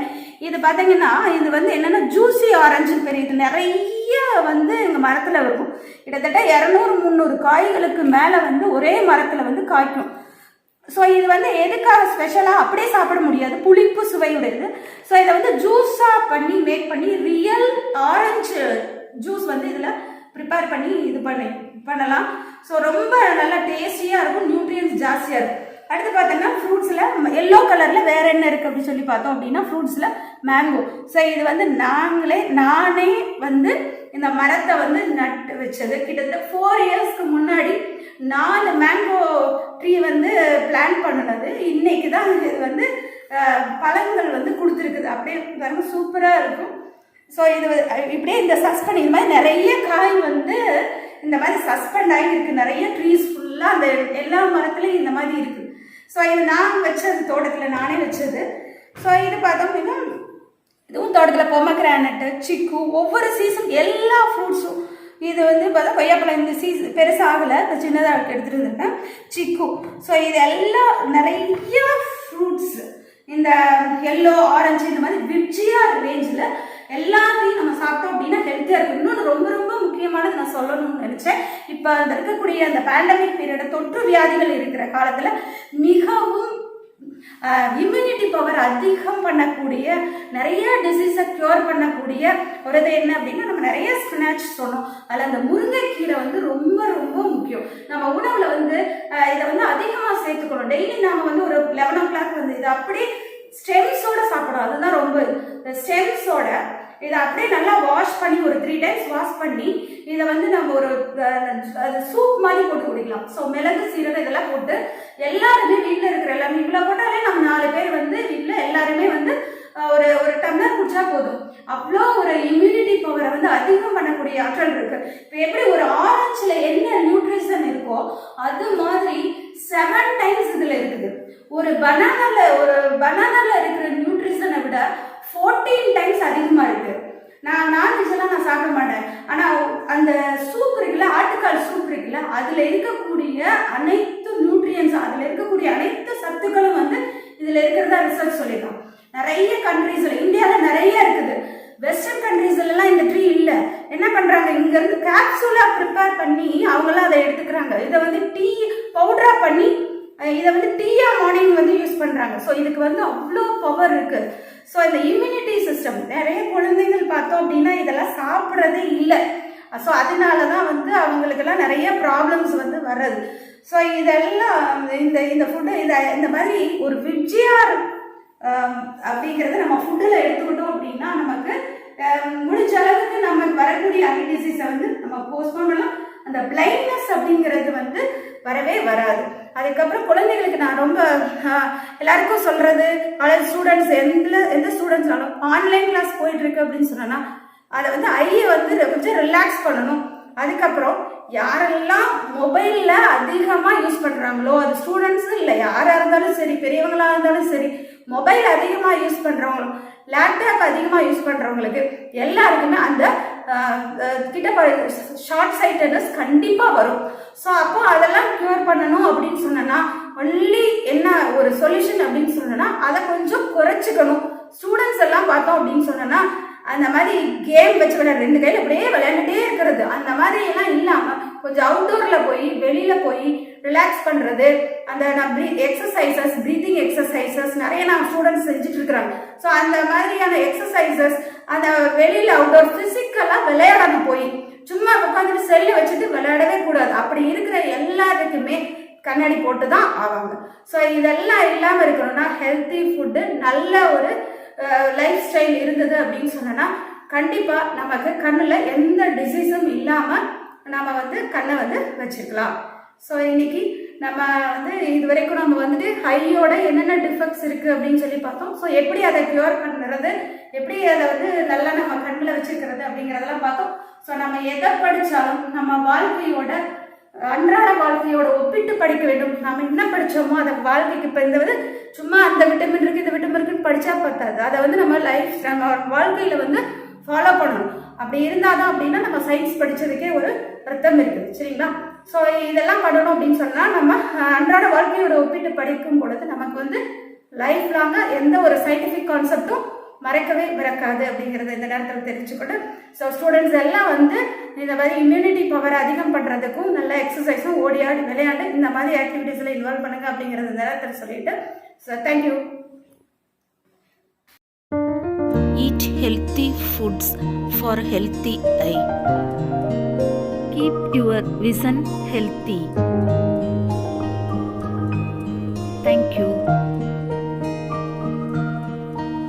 இது பார்த்தீங்கன்னா இது வந்து என்னென்னா ஜூஸி ஆரஞ்சுன்னு பேர். இது நிறைய வந்து எங்கள் மரத்தில் இருக்கும். கிட்டத்தட்ட 200-300 காய்களுக்கு மேலே வந்து ஒரே மரத்தில் வந்து காய்க்கும். ஸோ இது வந்து எதுக்காக ஸ்பெஷலாக அப்படியே சாப்பிட முடியாது, புளிப்பு சுவையுடையது. ஸோ இதை வந்து ஜூஸாக பண்ணி மேக் பண்ணி ரியல் ஆரஞ்சு ஜூஸ் வந்து இதில் ப்ரிப்பேர் பண்ணி இது பண்ணலாம். ஸோ ரொம்ப நல்லா டேஸ்டியாக இருக்கும், நியூட்ரியன்ஸ் ஜாஸ்தியாக இருக்கும். அடுத்து பார்த்தீங்கன்னா ஃப்ரூட்ஸில் எல்லோ கலரில் வேறு என்ன இருக்குது அப்படின்னு சொல்லி பார்த்தோம் அப்படின்னா ஃப்ரூட்ஸில் மேங்கோ. ஸோ இது வந்து நானே வந்து இந்த மரத்தை வந்து நட்டு வச்சது. கிட்டத்தட்ட 4 இயர்ஸ்க்கு முன்னாடி 4 மேங்கோ ட்ரீ வந்து பிளான் பண்ணினது. இன்னைக்கு தான் இது வந்து பழங்கள் வந்து கொடுத்துருக்குது. அப்படியே பாருங்க, சூப்பராக இருக்கும். ஸோ இது இப்படியே இந்த சஸ்பெண்ட் இது மாதிரி நிறைய காய் வந்து இந்த மாதிரி சஸ்பெண்ட் ஆகி இருக்குது. நிறைய ட்ரீஸ் ஃபுல்லாக அந்த எல்லா மரத்துலையும் இந்த மாதிரி இருக்குது. ஸோ இது நான் வச்சது, தோட்டத்தில் நானே வச்சது. ஸோ இது பார்த்தோம் அப்படின்னா இதுவும் தோட்டத்தில் பொமக்ரானட்டு, சிக்கு, ஒவ்வொரு சீசன் எல்லா ஃப்ரூட்ஸும். இது வந்து பார்த்தா கொய்யாப்பழம் இந்த சீசன் பெருசாக ஆகலை, இப்போ சின்னதாக எடுத்துகிட்டு வந்துருக்கேன், சிக்கு. ஸோ இது எல்லாம் நிறைய ஃப்ரூட்ஸ் இந்த எல்லோ ஆரஞ்சு இந்த மாதிரி விப்ஜிஆர் ரேஞ்சில் எல்லாத்தையும் நம்ம சாப்பிட்டோம் அப்படின்னா ஹெல்த்தியாக இருக்கும். இன்னொன்று ரொம்ப ரொம்ப முக்கியமானது நான் சொல்லணும்னு நினச்சேன். இப்போ அந்த இருக்கக்கூடிய அந்த பேண்டமிக் பீரியட், தொற்று வியாதிகள் இருக்கிற காலத்தில் மிகவும் இம்யூனிட்டி பவர் அதிகம் பண்ணக்கூடிய, நிறைய டிசீஸை க்யூர் பண்ணக்கூடிய ஒரு இது என்ன அப்படின்னா, நம்ம நிறைய ஸ்பினாச் சொன்னோம். அதில் அந்த முருங்கைக்கீரை வந்து ரொம்ப ரொம்ப முக்கியம். நம்ம உணவில் வந்து இதை வந்து அதிகமாக சேர்த்துக்கணும். டெய்லி நாம் வந்து ஒரு 11 o'clock வந்து இதை அப்படியே ஸ்டெம்ஸோட சாப்பிடணும். அதுதான் ரொம்ப ஸ்டெம்ஸோட இதை அப்படியே நல்லா வாஷ் பண்ணி ஒரு 3 times வாஷ் பண்ணி இதை வந்து நம்ம ஒரு சூப் மாதிரி போட்டு குடிக்கலாம். ஸோ மிளகு, சீரகம் இதெல்லாம் போட்டு எல்லாருமே வீட்டில் இருக்கிற எல்லாமே இவ்வளோ போட்டாலே நம்ம 4 பேர் வந்து வீட்டில் எல்லாருமே வந்து ஒரு டம்ளர் குடிச்சா போதும். அவ்வளோ ஒரு இம்யூனிட்டி பவரை வந்து அதிகம் பண்ணக்கூடிய ஆற்றல் இருக்கு. இப்போ எப்படி ஒரு ஆரஞ்சில் என்ன நியூட்ரிஷன் இருக்கோ அது மாதிரி 7 times இதில் இருக்குது. ஒரு பனானால இருக்கிற நியூட்ரிஷனை விட 14 times அதிகமாக இருக்கு. நான்வெஜ் எல்லாம் நான் சாப்பிட மாட்டேன், ஆனால் அந்த சூப் இருக்குல்ல, ஆட்டுக்கால் சூப் இருக்குல்ல, அதில் இருக்கக்கூடிய அனைத்து நியூட்ரியன்ஸ், அதில் இருக்கக்கூடிய அனைத்து சத்துக்களும் வந்து இதில் இருக்கிறதா ரிசர்ச் சொல்லியிருக்காங்க. நிறைய கண்ட்ரீஸில், இந்தியாவில் நிறைய இருக்குது. வெஸ்டர்ன் கண்ட்ரீஸ்லாம் இந்த ட்ரீ இல்லை. என்ன பண்ணுறாங்க, இங்கேருந்து கேப்சூலாக ப்ரிப்பேர் பண்ணி அவங்களாம் அதை எடுத்துக்கிறாங்க. இதை வந்து டீ பவுடராக பண்ணி இதை வந்து டீயா மார்னிங் வந்து யூஸ் பண்ணுறாங்க. ஸோ இதுக்கு வந்து அவ்வளோ பவர் இருக்குது. ஸோ இந்த இம்யூனிட்டி சிஸ்டம், நிறைய குழந்தைகள் பார்த்தோம் அப்படின்னா இதெல்லாம் சாப்பிட்றதே இல்லை. ஸோ அதனால தான் வந்து அவங்களுக்கெல்லாம் நிறைய ப்ராப்ளம்ஸ் வந்து வர்றது. ஸோ இதெல்லாம் இந்த ஃபுட்டு இந்த மாதிரி ஒரு விப்ஜிஆர் அப்படிங்கிறத நம்ம ஃபுட்டில் எடுத்துக்கிட்டோம் அப்படின்னா நமக்கு முடிஞ்ச அளவுக்கு நமக்கு வரக்கூடிய ஐ டிசீஸை வந்து நம்ம போஸ்ட்போன் பண்ணலாம். அந்த பிளைண்ட்னஸ் அப்படிங்கிறது வந்து வரவே வராது. அதுக்கப்புறம் குழந்தைகளுக்கு நான் ரொம்ப எல்லாருக்கும் சொல்றது, காலேஜ் ஸ்டூடெண்ட்ஸ் எந்த ஸ்டூடெண்ட்ஸ்னாலும் ஆன்லைன் கிளாஸ் போயிட்டு இருக்கு அப்படின்னு சொன்னா அதை வந்து ஐயை வந்து கொஞ்சம் ரிலாக்ஸ் பண்ணணும். அதுக்கப்புறம் யாரெல்லாம் மொபைலில் அதிகமாக யூஸ் பண்ணுறாங்களோ, அது ஸ்டூடெண்ட்ஸும் இல்லை, யாராக இருந்தாலும் சரி, பெரியவங்களாக இருந்தாலும் சரி, மொபைல் அதிகமாக யூஸ் பண்ணுறவங்களும் லேப்டாப் அதிகமாக யூஸ் பண்ணுறவங்களுக்கு எல்லாருக்குமே அந்த ஷார்ட் சைட்டட்னஸ் கண்டிப்பாக வரும். ஸோ அப்போ அதெல்லாம் க்யூர் பண்ணணும் அப்படின்னு சொன்னோன்னா ஒன்லி என்ன ஒரு சொல்யூஷன் அப்படின்னு சொன்னோன்னா அதை கொஞ்சம் குறைச்சிக்கணும். ஸ்டூடெண்ட்ஸ் எல்லாம் பார்த்தோம் அப்படின்னு சொன்னோன்னா அந்த மாதிரி கேம் வச்சு விளையாடு, 2 கையில் அப்படியே விளையாண்டுட்டே இருக்கிறது, அந்த மாதிரி எல்லாம் இல்லாமல் கொஞ்சம் அவுட்டோரில் போய் வெளியில் போய் ரிலாக்ஸ் பண்ணுறது, அந்த எக்ஸசைசஸ், ப்ரீத்திங் எக்ஸசைசஸ் நிறைய நான் ஸ்டூடெண்ட்ஸ் செஞ்சுட்டு இருக்கிறாங்க. ஸோ அந்த மாதிரியான எக்ஸசைசஸ் அந்த வெளியில் அவுட்டோர் ஃபிசிக்கலாக விளையாடணும். போய் சும்மா உட்காந்துட்டு செல்லு வச்சுட்டு விளையாடவே கூடாது. அப்படி இருக்கிற எல்லாருக்குமே கண்ணாடி போட்டு தான் ஆவாங்க. ஸோ இதெல்லாம் இல்லாமல் இருக்கணும்னா ஹெல்த்தி ஃபுட்டு, நல்ல ஒரு லைஃப் ஸ்டைல் இருந்தது அப்படின்னு சொன்னோன்னா கண்டிப்பாக நமக்கு கண்ணில் எந்த டிசீஸும் இல்லாமல் நம்ம வந்து கண்ணை வந்து வச்சுக்கலாம். ஸோ இன்னைக்கு நம்ம வந்து இது வரைக்கும் நம்ம வந்துட்டு ஹையோட என்னென்ன டிஃபெக்ட்ஸ் இருக்குது அப்படின்னு சொல்லி பார்த்தோம். ஸோ எப்படி அதை க்யூர் பண்ணுறது, எப்படி அதை வந்து நல்லா நம்ம கண்ணில் வச்சுக்கிறது அப்படிங்கிறதெல்லாம் பார்த்தோம். ஸோ நம்ம எதை படித்தாலும் நம்ம வாழ்க்கையோட அன்றாட வாழ்க்கையோட ஒப்பிட்டு படிக்க வேண்டும். நம்ம என்ன படித்தோமோ அதை வாழ்க்கைக்கு இப்போ இந்த வந்து சும்மா அந்த விட்டமின் இருக்குது இந்த விட்டமின் இருக்குன்னு படித்தா பார்த்தாது, அதை வந்து நம்ம வாழ்க்கையில் வந்து ஃபாலோ பண்ணணும். அப்படி இருந்தால் தான் அப்படின்னா நம்ம சயின்ஸ் படித்ததுக்கே ஒரு அர்த்தம் இருக்குது. சரிங்களா? ஸோ இதெல்லாம் பண்ணணும் அப்படின்னு சொன்னால் நம்ம அன்றாட வாழ்க்கையோட ஒப்பிட்டு படிக்கும் பொழுது நமக்கு வந்து லைஃப் லாங்காக எந்த ஒரு சயின்டிஃபிக் கான்செப்டும் மறக்காது அப்படிங்கிறத இந்த நேரத்தில் தெரிஞ்சுக்கொண்டு, ஸோ ஸ்டூடெண்ட்ஸ் எல்லாம் வந்து இந்த மாதிரி இம்யூனிட்டி பவர் அதிகம் பண்ணுறதுக்கும் நல்ல எக்ஸசைஸும் ஓடி ஆடி விளையாண்டு இந்த மாதிரி ஆக்டிவிட்டீஸில் இன்வால்வ் பண்ணுங்க அப்படிங்கிறத இந்த நேரத்தில் சொல்லிட்டு, so thank you. Eat healthy foods for healthy eye. Keep your vision healthy. Thank you.